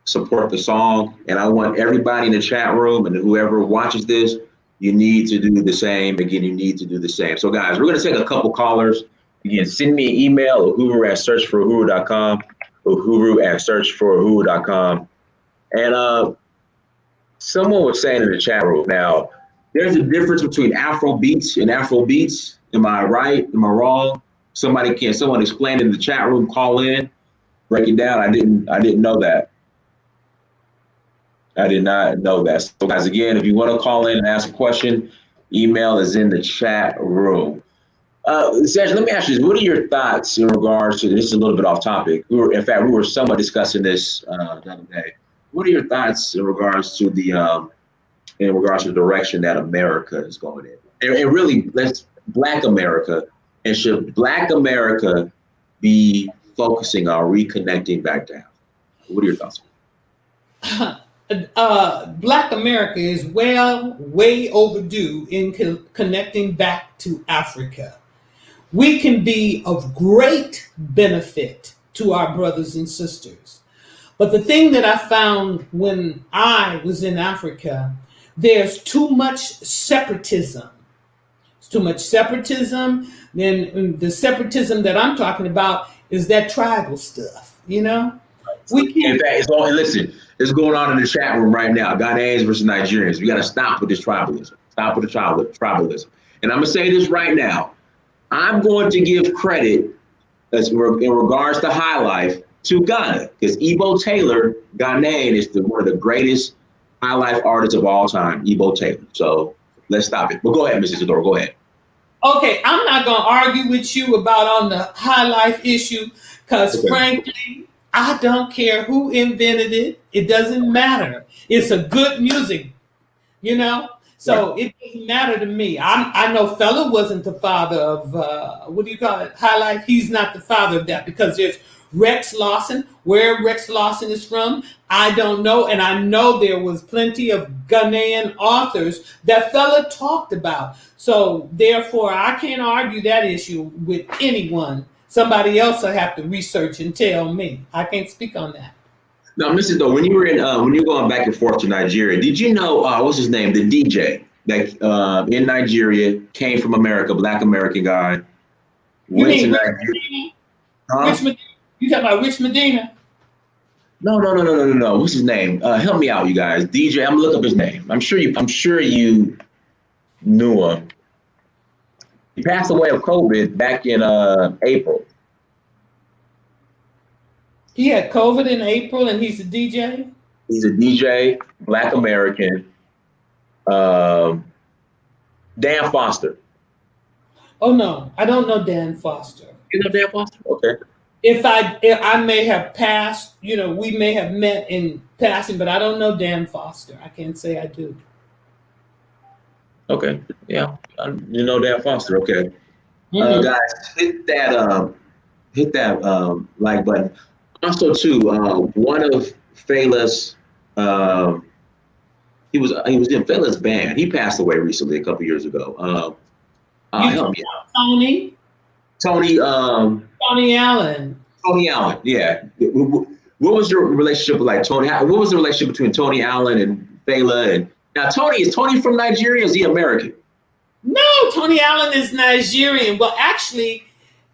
support the song. And I want everybody in the chat room and whoever watches this, you need to do the same. Again, you need to do the same. So guys, we're going to take a couple callers. Again, send me an email, Uhuru at searchforuhuru.com, Uhuru at searchforuhuru.com. And Someone was saying in the chat room. Now, there's a difference between Afrobeats and Afrobeats. Am I right? Am I wrong? Someone explain in the chat room, call in, break it down. I didn't know that. I did not know that. So guys, again, if you want to call in and ask a question, email is in the chat room. Sandra, let me ask you this. What are your thoughts in regards to this? Is a little bit off topic. We were somewhat discussing this the other day. What are your thoughts in regards to the direction that America is going in? And really, let's Black America. And should Black America be focusing on reconnecting back down? What are your thoughts? Black America is way overdue in connecting back to Africa. We can be of great benefit to our brothers and sisters. But the thing that I found when I was in Africa, there's too much separatism. It's too much separatism. Then the separatism that I'm talking about is that tribal stuff, you know? We can't. In fact, it's going on in the chat room right now. Ghanaians versus Nigerians. We got to stop with this tribalism. Stop with the tribalism. And I'm going to say this right now. I'm going to give credit in regards to High Life to Ghana, because Ebo Taylor, Ghanaian, is one of the greatest High Life artists of all time, Ebo Taylor. So let's stop it. But go ahead, Mrs. Izsadore, go ahead. Okay, I'm not going to argue with you about on the High Life issue, because frankly, I don't care who invented it. It doesn't matter. It's a good music, you know? So it doesn't matter to me. I know Fella wasn't the father of, High Life. He's not the father of that, because there's Rex Lawson. Where Rex Lawson is from, I don't know. And I know there was plenty of Ghanaian authors that Fella talked about. So therefore, I can't argue that issue with anyone. Somebody else will have to research and tell me. I can't speak on that. Now, Mrs. Though, when you were going back and forth to Nigeria, did you know what's his name, the DJ that in Nigeria came from America, Black American guy, went to Nigeria? Huh? You talking about Rich Medina? No. What's his name? Help me out, you guys. DJ. I'm gonna look up his name. I'm sure you knew him. He passed away of COVID back in April. He had COVID in April, and he's a DJ? He's a DJ, Black American. Dan Foster. Oh, no. I don't know Dan Foster. You know Dan Foster? Okay. If I may have passed, we may have met in passing, but I don't know Dan Foster. I can't say I do. Okay. Yeah. You know Dan Foster. Okay. Mm-hmm. Guys, hit that like button. Also, too, one of Fela's, he was in Fela's band. He passed away recently, a couple years ago. Help me out. Tony Allen. Tony Allen, yeah. What was your relationship like Tony? What was the relationship between Tony Allen and Fela? And now is Tony from Nigeria? Or is he American? No, Tony Allen is Nigerian. Well, actually,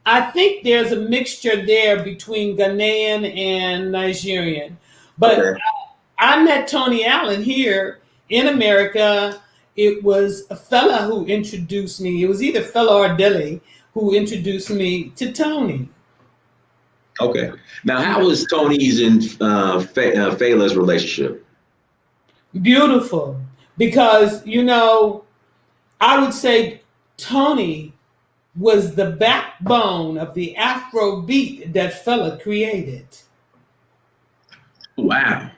I think there's a mixture there between Ghanaian and Nigerian. But okay. I met Tony Allen here in America. It was a fella who introduced me. It was either Fela or Dele who introduced me to Tony. Okay. Now, how was Tony's and Fela's relationship? Beautiful. Because, I would say Tony was the backbone of the Afrobeat that Fela created. Wow.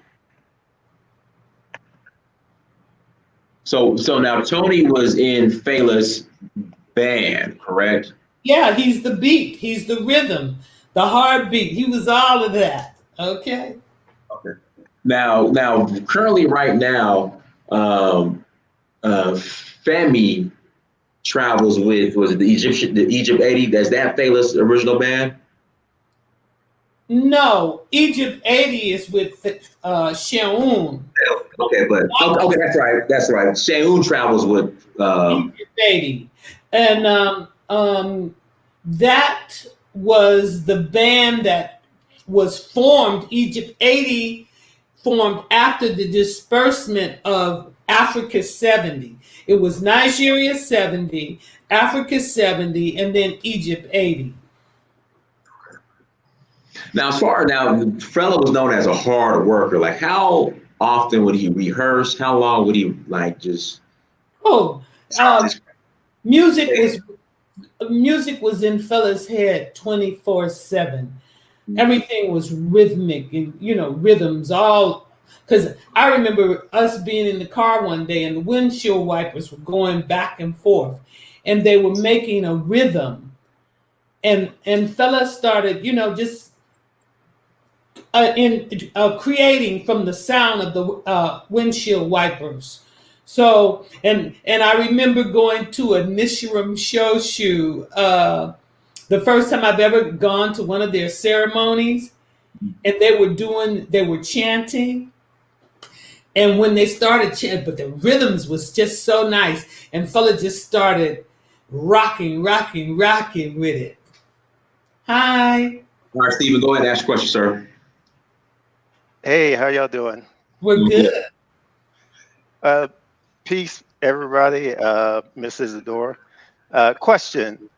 So now Tony was in Fela's band, correct? Yeah, he's the beat, he's the rhythm, the heartbeat. He was all of that. Okay. Okay. Now, currently, right now, Femi travels with the Egypt 80. Is that Fela's original band? No, Egypt 80 is with Sheun. Okay, that's right. Sheun travels with Egypt 80, and that was the band that was formed. Egypt 80 formed after the disbursement of Africa 70. It was Nigeria 70, Africa 70, and then Egypt 80. Now, as far now, Fela was known as a hard worker. Like, how often would he rehearse? How long would he like just? Oh, music was in Fela's head 24/7. Everything was rhythmic and rhythms all. Because I remember us being in the car one day and the windshield wipers were going back and forth, and they were making a rhythm, and Fela started just in creating from the sound of the windshield wipers. So and I remember going to a Nishiram Shoshu the first time I've ever gone to one of their ceremonies, and they were chanting. And when they started chanting, but the rhythms was just so nice, and Fela just started rocking with it. Hi. All right, Stephen, go ahead and ask your question, sir. Hey, how y'all doing? We're good. Peace, everybody. Mrs. Izsadore. Question.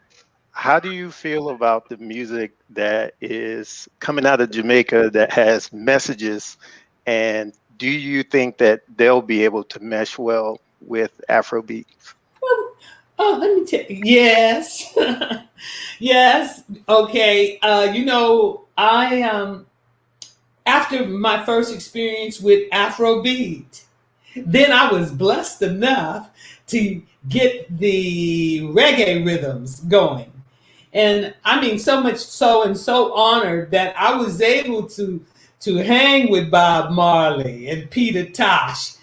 How do you feel about the music that is coming out of Jamaica that has messages, and do you think that they'll be able to mesh well with Afrobeats? Oh, let me tell you. Yes. Yes. Okay. I after my first experience with Afrobeat, then I was blessed enough to get the reggae rhythms going. And I mean, so much so, and so honored that I was able to hang with Bob Marley and Peter Tosh,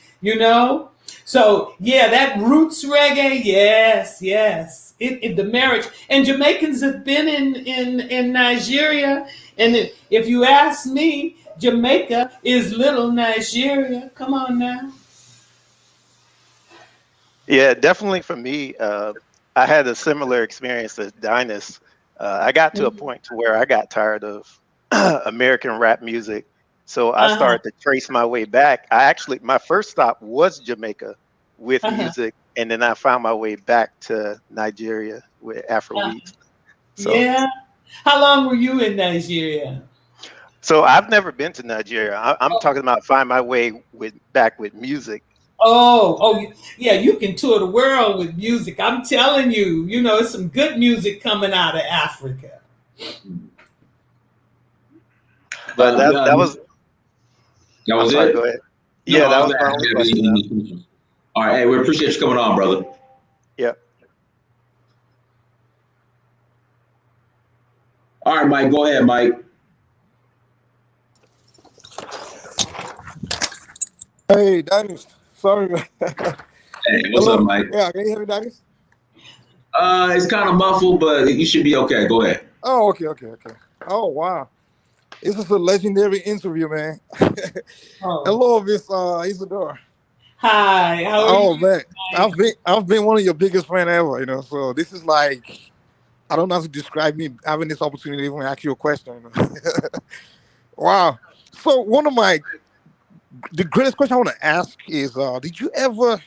So yeah, that roots reggae, yes. The marriage, and Jamaicans have been in Nigeria, and if you ask me, Jamaica is little Nigeria. Come on now. Yeah, definitely for me, I had a similar experience as Dynas. I got to a point to where I got tired of American rap music. So I started to trace my way back. My first stop was Jamaica with music, and then I found my way back to Nigeria with Afrobeats. So, yeah. How long were you in Nigeria? So I've never been to Nigeria. I'm talking about find my way back with music. Oh, yeah, you can tour the world with music. I'm telling you, it's some good music coming out of Africa. But that was sorry, it. Go ahead. No, yeah, that was my only question. All right, hey, we appreciate you coming on, brother. Yeah. All right, Mike, go ahead, Mike. Hey, Dennis. Sorry. Hey, what's up, Mike? Yeah, can you hear me, Dennis? It's kind of muffled, but you should be okay. Go ahead. Oh, okay. Oh, wow. This is a legendary interview, man. Hello, Miss Izsadore. Hi. How are you? Man, I've been one of your biggest fans ever. So this is like, I don't know how to describe me having this opportunity to even ask you a question. Wow. So the greatest question I want to ask is, did you ever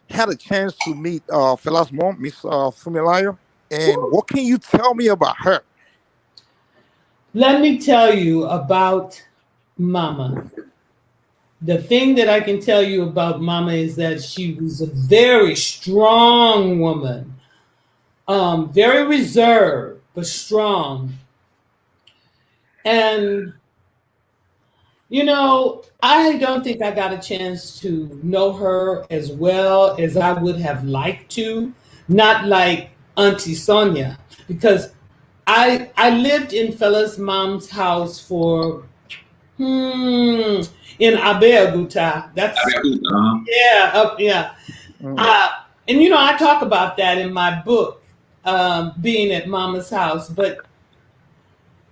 had a chance to meet Fela's mom, Miss Fumilayo? And what can you tell me about her? Let me tell you about Mama. The thing that I can tell you about Mama is that she was a very strong woman, very reserved, but strong. And I don't think I got a chance to know her as well as I would have liked to. Not like Auntie Sonia, because I lived in Fela's mom's house for in Abeokuta. That's yeah, up yeah. And I talk about that in my book, being at Mama's house, but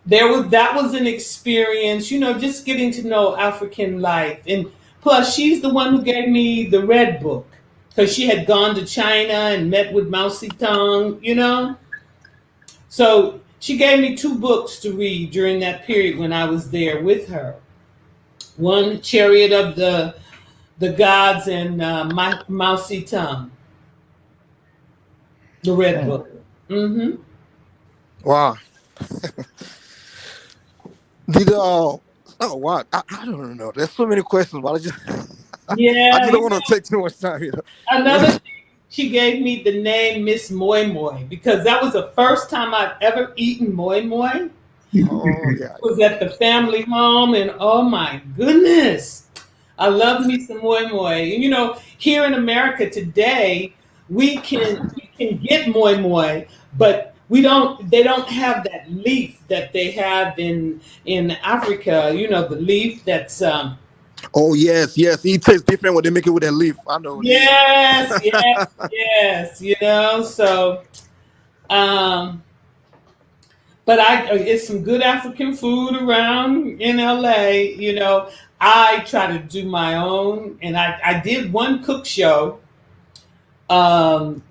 that was an experience, just getting to know African life. And plus, she's the one who gave me the Red Book, because she had gone to China and met with Mao Zedong, So she gave me 2 books to read during that period when I was there with her. One, Chariot of the Gods, and Mousy Tongue, the Red Book. Mm-hmm. Wow. Did oh wow, I don't know. There's so many questions, but I Yeah. just don't want to take too much time. Another thing, she gave me the name Miss Moi Moi because that was the first time I've ever eaten moi moi. Oh yeah. It was at the family home, and oh my goodness, I love me some moi moi. And you know, here in America today, we can get moi moi, but we don't. They don't have that leaf that they have in Africa. You know, the leaf that's Oh yes, yes. It tastes different when they make it with that leaf. I know. Yeah. yes, yes, yes. You know, so um, but it's some good African food around in LA. You know, I try to do my own, and I did one cook show um,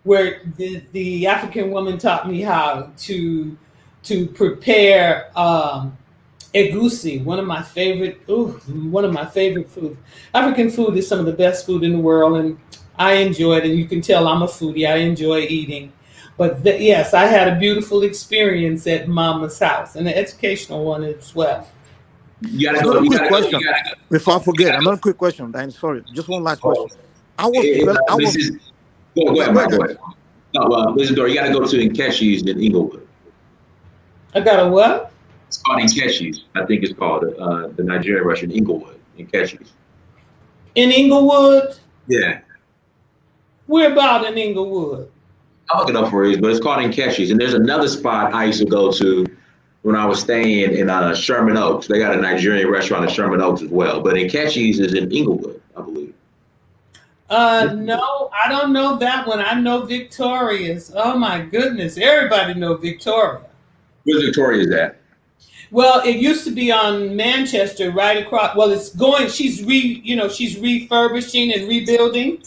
where the African woman taught me how to prepare egusi, one of my favorite food. African food is some of the best food in the world, and I enjoy it. And you can tell I'm a foodie. I enjoy eating. But yes, I had a beautiful experience at Mama's house, and an educational one as well. You gotta go. Another You quick gotta go. You question. gotta go. Before I You forget, gotta go. another quick question, Dan. Sorry, just one last Oh, question. I was, this go go ahead, Mike. ahead. Go ahead. No, Mrs. Dora, you gotta go to Nkeshi's in Inglewood. I got a what? It's called Nkeshi's. I think it's called the Nigerian restaurant Inglewood. Nkeshi's. In Inglewood? Yeah. Where about in Inglewood? I'll look it up for you, but it's called Nkeshi's. And there's another spot I used to go to when I was staying in Sherman Oaks. They got a Nigerian restaurant in Sherman Oaks as well. But Nkeshi's is in Inglewood, I believe. No, I don't know that one. I know Victoria's. Oh my goodness, everybody know Victoria. Where's Victoria's at? Well, it used to be on Manchester, right across. Well, it's going. She's refurbishing and rebuilding,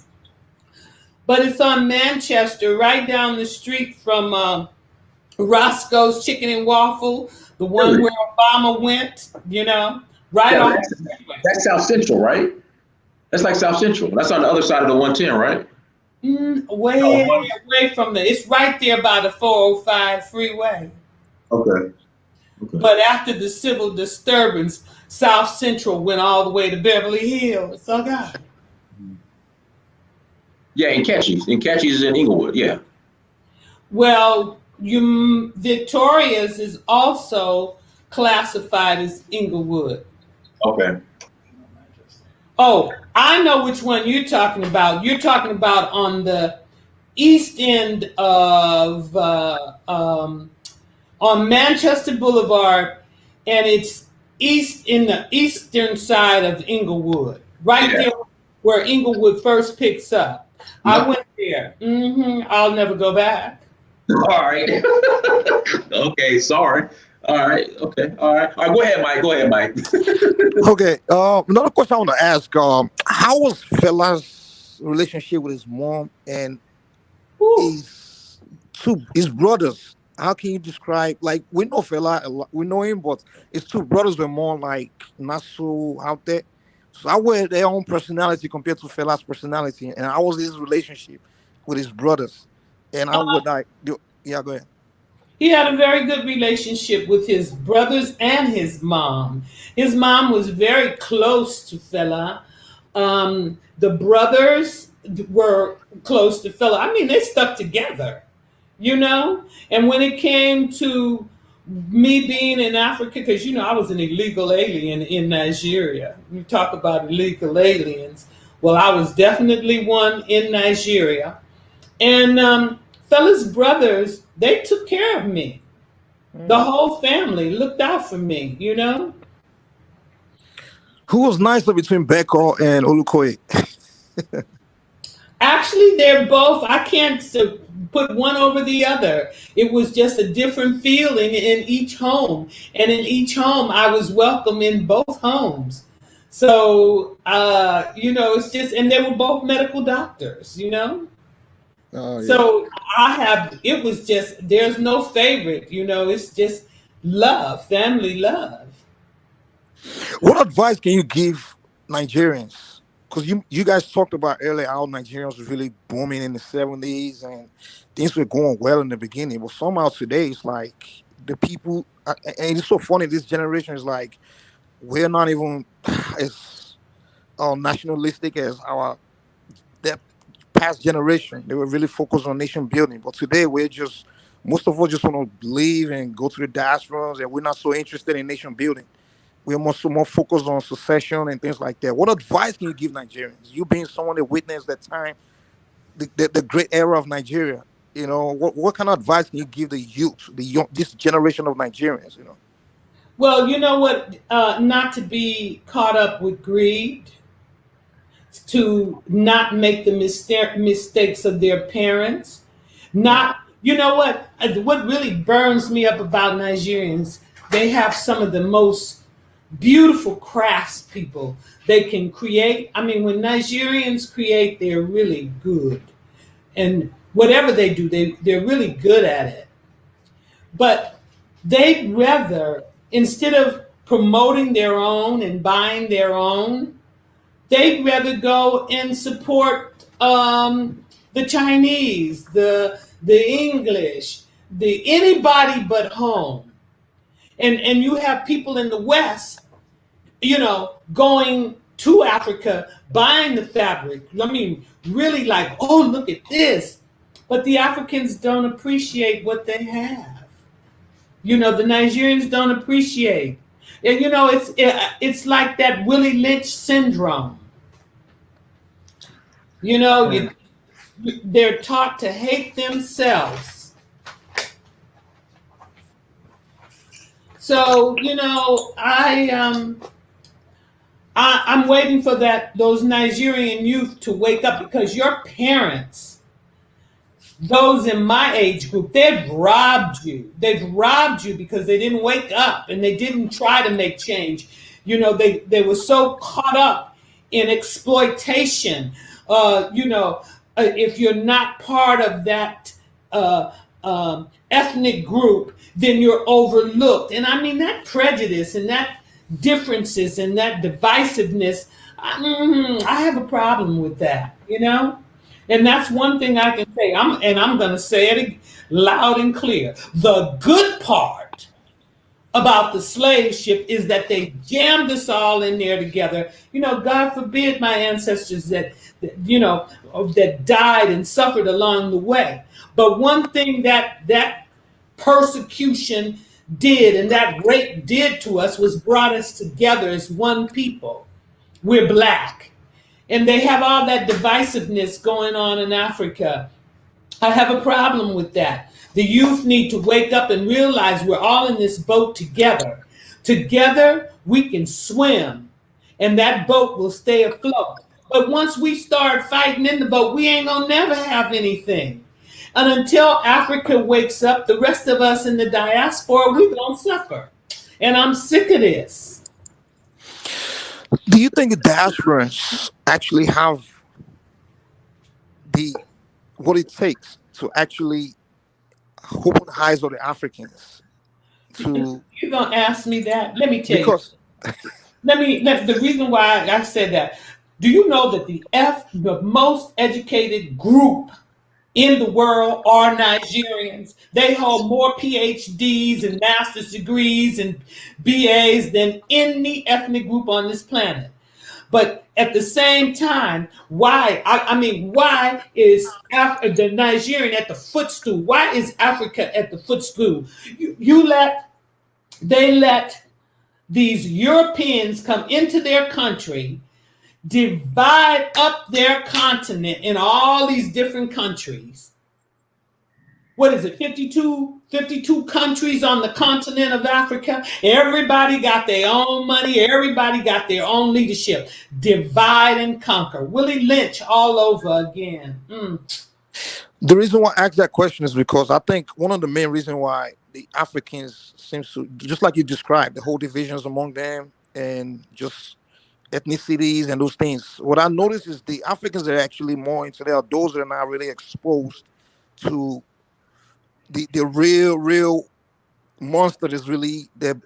but it's on Manchester, right down the street from Roscoe's Chicken and Waffle, the one Really? where Obama went. You know, right Yeah, off. that's South Central, right? That's like South Central. That's on the other side of the 110, right? Way away from the. It's right there by the 405 freeway. Okay. But after the civil disturbance, South Central went all the way to Beverly Hills. Oh God. Yeah, Nkeshi's. Nkeshi's is in Inglewood, yeah. Well, Victoria's is also classified as Inglewood. Okay. Oh, I know which one you're talking about. You're talking about on the east end of on Manchester Boulevard, and it's east in the eastern side of Inglewood, right there where Inglewood first picks up. I went there. I'll never go back. All right. Okay, sorry. All right. Okay. All right. All right. Go ahead, Mike. Go ahead, Mike. Okay. Another question I want to ask. How was Fela's relationship with his mom and his brothers? How can you describe? Like, we know Fela, we know him, but his two brothers were more like not so out there. So how were their own personality compared to Fela's personality, and how was his relationship with his brothers? And how would I do? Yeah, go ahead. He had a very good relationship with his brothers and his mom. His mom was very close to Fela. The brothers were close to Fela. I mean, they stuck together, you know? And when it came to me being in Africa, because, you know, I was an illegal alien in Nigeria. You talk about illegal aliens. Well, I was definitely one in Nigeria. And Fela's brothers, they took care of me. The whole family looked out for me, you know? Who was nicer between Beko and Olukoye? Actually, they're both, I can't put one over the other. It was just a different feeling in each home. And in each home, I was welcome in both homes. So, you know, it's just, and they were both medical doctors, you know? Oh, yeah. So it was just, there's no favorite, you know, it's just love, family love. What advice can you give Nigerians? Because you guys talked about earlier how Nigerians was really booming in the 70s and things were going well in the beginning. But somehow today it's like the people, and it's so funny, this generation is like, we're not even as nationalistic as our that past generation. They were really focused on nation building. But today we're just, most of us just want to leave and go to the diasporas, and we're not so interested in nation building. We're more focused on succession and things like that. What advice can you give Nigerians? You being someone that witnessed that time, the great era of Nigeria. What kind of advice can you give the youth, the young, this generation of Nigerians? Well, you know what? Not to be caught up with greed, to not make the mistakes of their parents. Not, you know what? What really burns me up about Nigerians, they have some of the most beautiful crafts people. They can create. I mean, when Nigerians create, they're really good. And whatever they do, they're really good at it. But they'd rather, instead of promoting their own and buying their own, they'd rather go and support the Chinese, the English, the anybody but home. And you have people in the West, going to Africa, buying the fabric. I mean, really like, oh, look at this. But the Africans don't appreciate what they have. The Nigerians don't appreciate. And it's like that Willie Lynch syndrome. You know, you, they're taught to hate themselves. So, I'm waiting for those Nigerian youth to wake up, because your parents, those in my age group, they've robbed you. They've robbed you because they didn't wake up and they didn't try to make change. They were so caught up in exploitation. If you're not part of that ethnic group, then you're overlooked. And I mean, that prejudice and that differences and that divisiveness, I have a problem with that, And that's one thing I can say. I'm going to say it loud and clear. The good part about the slave ship is that they jammed us all in there together. God forbid my ancestors that died and suffered along the way. But one thing that persecution did and that rape did to us was brought us together as one people. We're black. And they have all that divisiveness going on in Africa. I have a problem with that. The youth need to wake up and realize we're all in this boat together. Together, we can swim, and that boat will stay afloat. But once we start fighting in the boat, we ain't gonna never have anything. And until Africa wakes up, the rest of us in the diaspora, we're gonna suffer. And I'm sick of this. Do you think the diasporans actually have what it takes to actually open the eyes of the Africans? You're gonna ask me that? Let me tell because you. The reason why I said that. Do you know that the most educated group in the world are Nigerians? They hold more PhDs and master's degrees and BAs than any ethnic group on this planet. But at the same time, why? Why is the Nigerian at the footstool? Why is Africa at the footstool? They let these Europeans come into their country, divide up their continent in all these different countries. What is it, 52 countries on the continent of Africa? Everybody got their own money. Everybody got their own leadership. Divide and conquer. Willie Lynch all over again. The reason why I asked that question is because I think one of the main reasons why the Africans seems to, just like you described, the whole divisions among them and just ethnicities and those things. What I noticed is the Africans are actually more into those that are not really exposed to the real monster is really the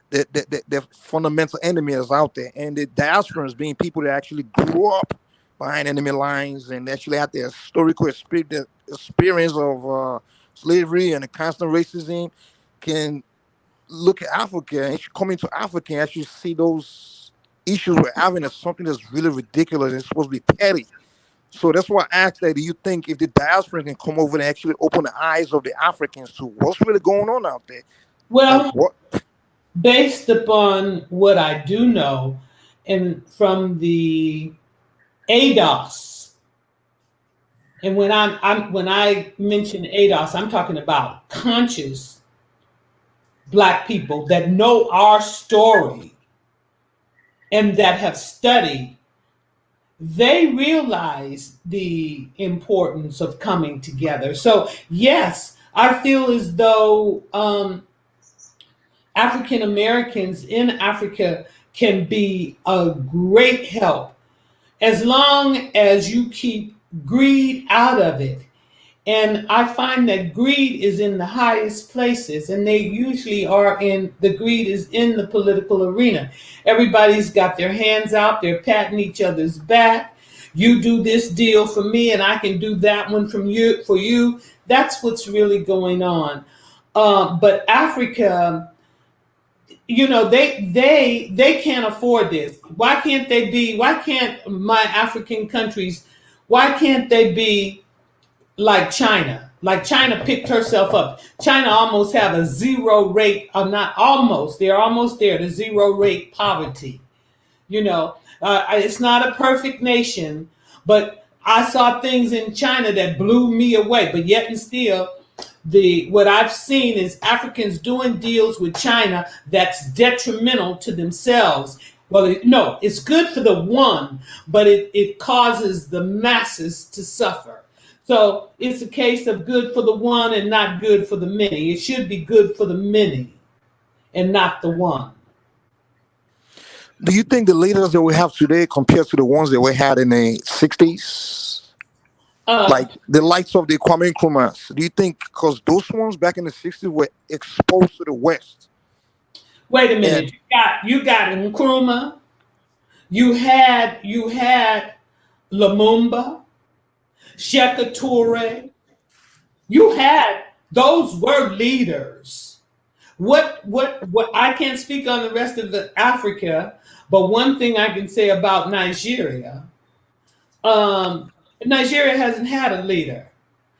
fundamental enemy that's out there, and the diasporans being people that actually grew up behind enemy lines and actually had the historical experience of slavery and the constant racism, can look at Africa and come into Africa and actually see those issues we're having as something that's really ridiculous and supposed to be petty. So that's why I asked that. Do you think if the diaspora can come over and actually open the eyes of the Africans to what's really going on out there? Like Well, what? based upon what I do know, and from the ADOS, and when I mention ADOS, I'm talking about conscious Black people that know our story and that have studied. They realize the importance of coming together. So yes, I feel as though African Americans in Africa can be a great help as long as you keep greed out of it. And I find that greed is in the highest places, and they usually are the greed is in the political arena. Everybody's got their hands out, they're patting each other's back. You do this deal for me, and I can do that one from you for you. That's what's really going on. But Africa, they can't afford this. Why can't my African countries, why can't they be like China? Like China picked herself up. China almost have a zero rate, or not almost, they're almost there to zero rate poverty. It's not a perfect nation, but I saw things in China that blew me away. But yet and still, what I've seen is Africans doing deals with China that's detrimental to themselves. Well, no, it's good for the one, but it causes the masses to suffer. So it's a case of good for the one and not good for the many. It should be good for the many and not the one. Do you think the leaders that we have today compared to the ones that we had in the 60s? Like the likes of the Kwame Nkrumahs. Do you think because those ones back in the 60s were exposed to the West? Wait a minute. You got Nkrumah. You had Lumumba, Sheka Toure. Those were leaders. What I can't speak on the rest of Africa, but one thing I can say about Nigeria, Nigeria hasn't had a leader.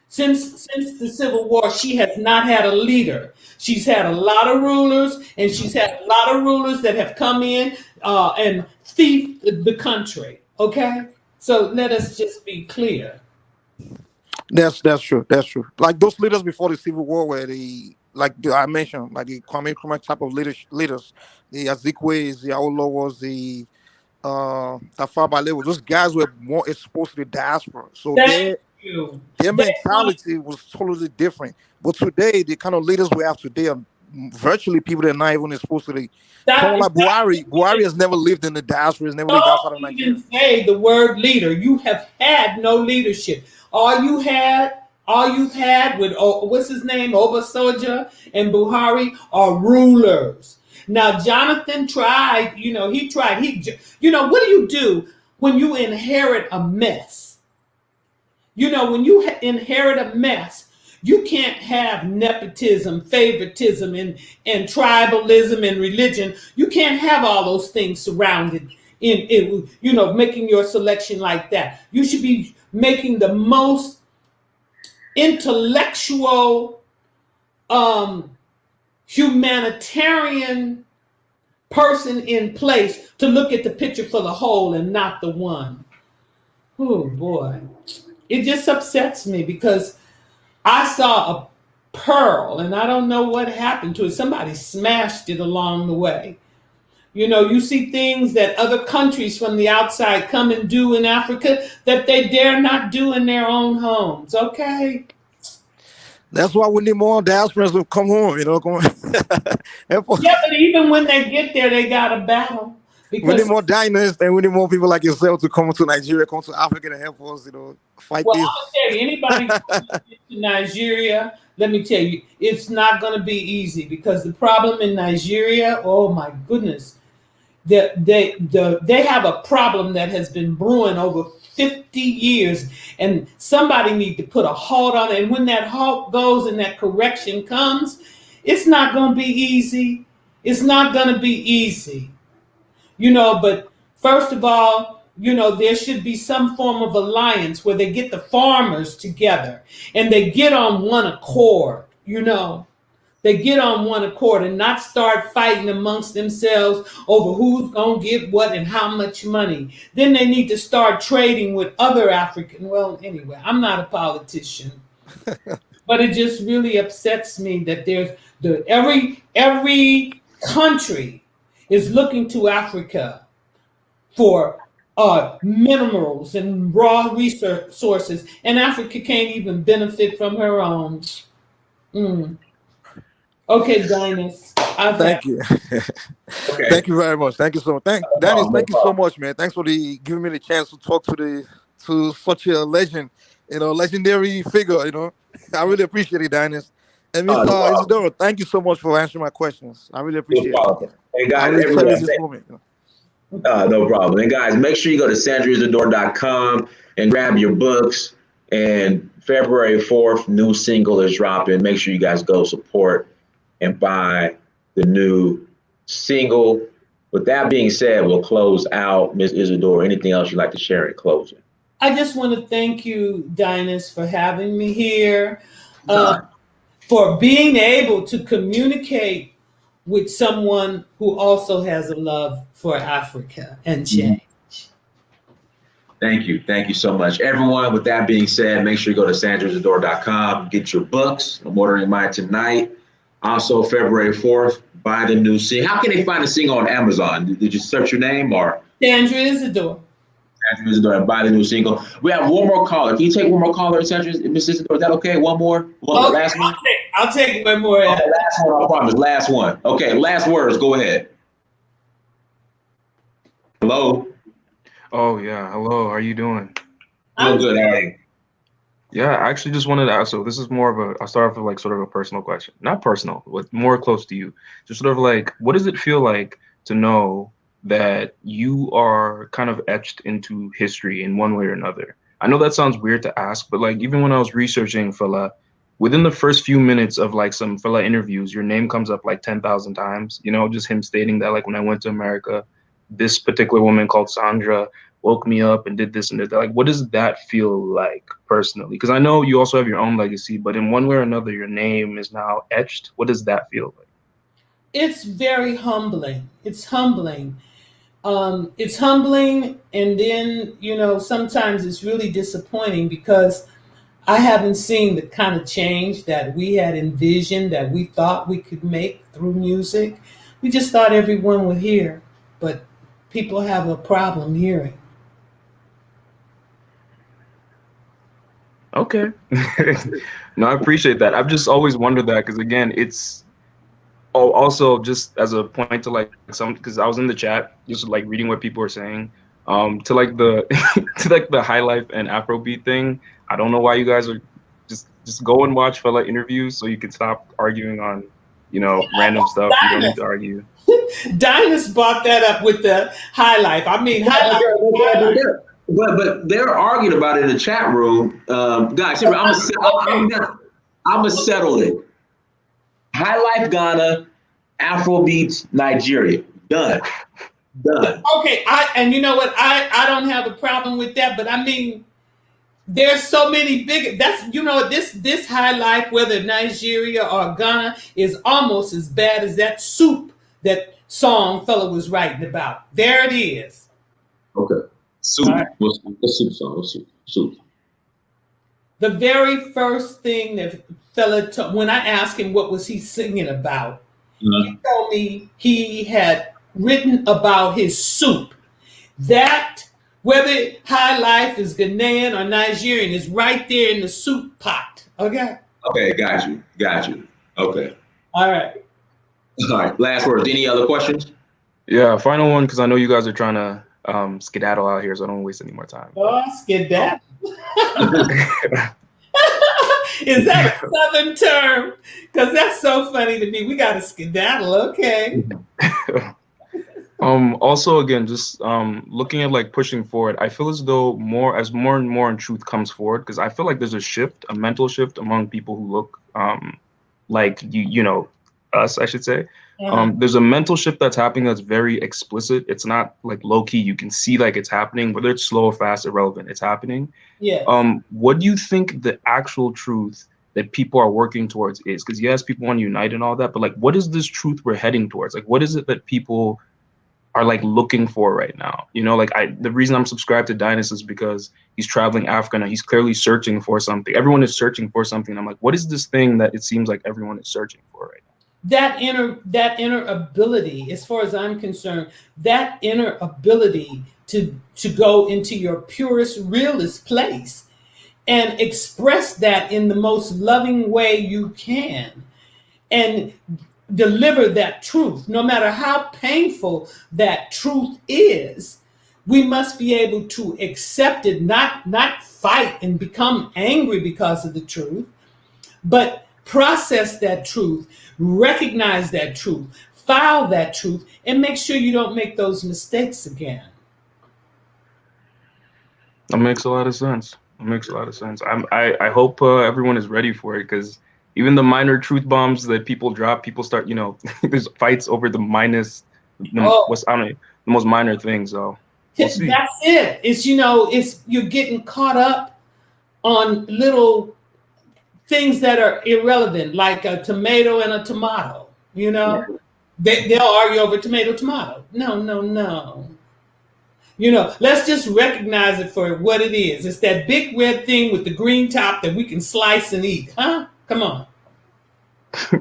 Since the Civil War, she has not had a leader. She's had a lot of rulers, and she's had a lot of rulers that have come in and thief the country. Okay? So let us just be clear. That's true. That's true. Like those leaders before the Civil War, where I mentioned, like the Kwame Nkrumah type of leaders, the Azikiwe, the Awolowo, the Tafawa Balewa, those guys were more exposed to the diaspora, so their mentality was totally different. But today, the kind of leaders we have today are virtually people that are not even exposed to the. Someone like Buhari has never lived in the diaspora, has never lived outside of Nigeria. Don't even say the word leader. You have had no leadership. All you've had with what's his name, Obasanjo and Buhari are rulers. Now Jonathan tried. He tried. What do you do when you inherit a mess? When you inherit a mess, you can't have nepotism, favoritism, and tribalism and religion. You can't have all those things surrounded in making your selection like that. You should be making the most intellectual, humanitarian person in place to look at the picture for the whole and not the one. Oh boy. It just upsets me because I saw a pearl and I don't know what happened to it. Somebody smashed it along the way. You see things that other countries from the outside come and do in Africa that they dare not do in their own homes. Okay. That's why we need more diasporans to come home, Yeah, but even when they get there, they got to battle. We need more dynamists and we need more people like yourself to come to Nigeria, come to Africa to help us, fight this. I'll tell you, anybody who comes to Nigeria, let me tell you, it's not going to be easy because the problem in Nigeria, oh my goodness, they have a problem that has been brewing over 50 years, and somebody need to put a halt on it. And when that halt goes and that correction comes, it's not going to be easy. It's not going to be easy, but first of all, there should be some form of alliance where they get the farmers together and they get on one accord, They get on one accord and not start fighting amongst themselves over who's going to get what and how much money. Then they need to start trading with other African. Well, anyway, I'm not a politician, but it just really upsets me that every country is looking to Africa for minerals and raw resources, and Africa can't even benefit from her own. Okay, Dinus. Thank you. Okay. Thank you very much. Thank you so much. Dennis, thank you so much, man. Thanks for giving me the chance to talk to such a legend, legendary figure, I really appreciate it, Dennis. And Miss Izsadore, thank you so much for answering my questions. I really appreciate it. Hey guys, I really cherish this moment. No problem. And guys, make sure you go to sandraizsadore.com and grab your books. And February 4th, new single is dropping. Make sure you guys go support and buy the new single. With that being said, we'll close out. Ms. Izsadore, anything else you'd like to share in closing? I just want to thank you, Dinus, for having me here, for being able to communicate with someone who also has a love for Africa and change. Thank you. Thank you so much. Everyone, with that being said, make sure you go to sandraizsadore.com, get your books. I'm ordering mine tonight. Also, February 4th, buy the new single. How can they find the single on Amazon? Did you search your name or? Sandra Izsadore. Sandra Izsadore, buy the new single. We have one more caller. Can you take one more caller, Sandra? Ms. Izsadore, is that okay? One more? Last one? I'll take one more. Okay, last one, I promise. Last one. Okay, last words. Go ahead. Hello? Oh, yeah. Hello. How are you doing? I'm good. How are you? Yeah, I actually just wanted to ask. So this is more of I'll start off with sort of a personal question. Not personal, but more close to you. Just sort of what does it feel like to know that you are kind of etched into history in one way or another? I know that sounds weird to ask, but even when I was researching Fela, within the first few minutes of some Fela interviews, your name comes up 10,000 times, just him stating that when I went to America, this particular woman called Sandra woke me up and did this and did that. What does that feel like personally? Because I know you also have your own legacy, but in one way or another, your name is now etched. What does that feel like? It's very humbling. It's humbling. It's humbling. And then, sometimes it's really disappointing because I haven't seen the kind of change that we had envisioned, that we thought we could make through music. We just thought everyone would hear, but people have a problem hearing. Okay. No, I appreciate that. I've just always wondered that because, again, it's also just as a point to because I was in the chat just reading what people were saying to the High Life and Afrobeat thing. I don't know why you guys are just go and watch Fela interviews so you can stop arguing on random stuff. You don't need to argue. Dinus brought that up with the High Life. I mean, High Life. But they're arguing about it in the chat room. Guys, I'm gonna settle it. High Life Ghana, Afrobeats Nigeria. Done. Okay, and you know what? I don't have a problem with that, but I mean, there's so many big. This High Life, whether Nigeria or Ghana, is almost as bad as that soup that song Fela was writing about. There it is. Okay. Soup. Right. What's soup song? Soup. The very first thing that Fela when I asked him what was he singing about, he told me he had written about his soup. That, whether High Life is Ghanaian or Nigerian, is right there in the soup pot. Okay? Okay, got you. Okay. All right. Last words. Any other questions? Yeah, final one, because I know you guys are trying to skedaddle out here, so I don't waste any more time. Oh, skedaddle. Is that a Southern term? Because that's so funny to me. We got to skedaddle. Okay. Also, again, just looking at like pushing forward, I feel as though more and more in truth comes forward, because I feel like there's a shift, a mental shift among people who look like you know, us, I should say. There's a mental shift that's happening that's very explicit. It's not like low key. You can see like it's happening, whether it's slow or fast, irrelevant. It's happening. Yes. What do you think the actual truth that people are working towards is? Because yes, people want to unite and all that, but like, what is this truth we're heading towards? Like, what is it that people are like looking for right now? You know, like the reason I'm subscribed to Dynast is because he's traveling Africa and he's clearly searching for something. Everyone is searching for something. I'm like, what is this thing that it seems like everyone is searching for right now? That inner ability, as far as I'm concerned, that inner ability to go into your purest, realest place and express that in the most loving way you can, and deliver that truth, no matter how painful that truth is. We must be able to accept it, not fight and become angry because of the truth, but process that truth, recognize that truth, file that truth, and make sure you don't make those mistakes again. That makes a lot of sense. It makes a lot of sense. I hope everyone is ready for it, because even the minor truth bombs that people drop, people start, you know, there's fights over the the most minor things. So we'll see. That's it. It's, you know, you're getting caught up on little things that are irrelevant, like a tomato and a tomato. You know, they'll argue over tomato. No. You know, let's just recognize it for what it is. It's that big red thing with the green top that we can slice and eat. Huh? Come on.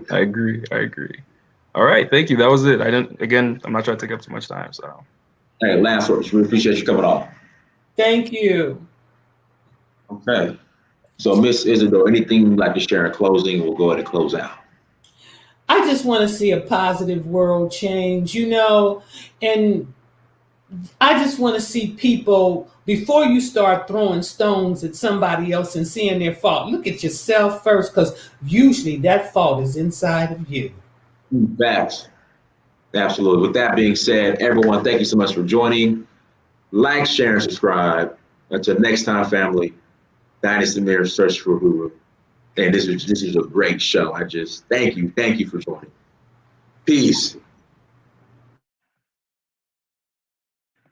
I agree. All right, thank you. That was it. I'm not trying to take up too much time. So, hey, last words. We appreciate you coming on. Thank you. Okay. So, Miss Izsadore, anything you'd like to share in closing? We'll go ahead and close out. I just want to see a positive world change, you know, and I just want to see people, before you start throwing stones at somebody else and seeing their fault, look at yourself first, because usually that fault is inside of you. Facts. Absolutely. With that being said, everyone, thank you so much for joining. Like, share, and subscribe. Until next time, family, Dynast Amir, Search for Guru. And this is a great show. I just thank you for joining. Peace.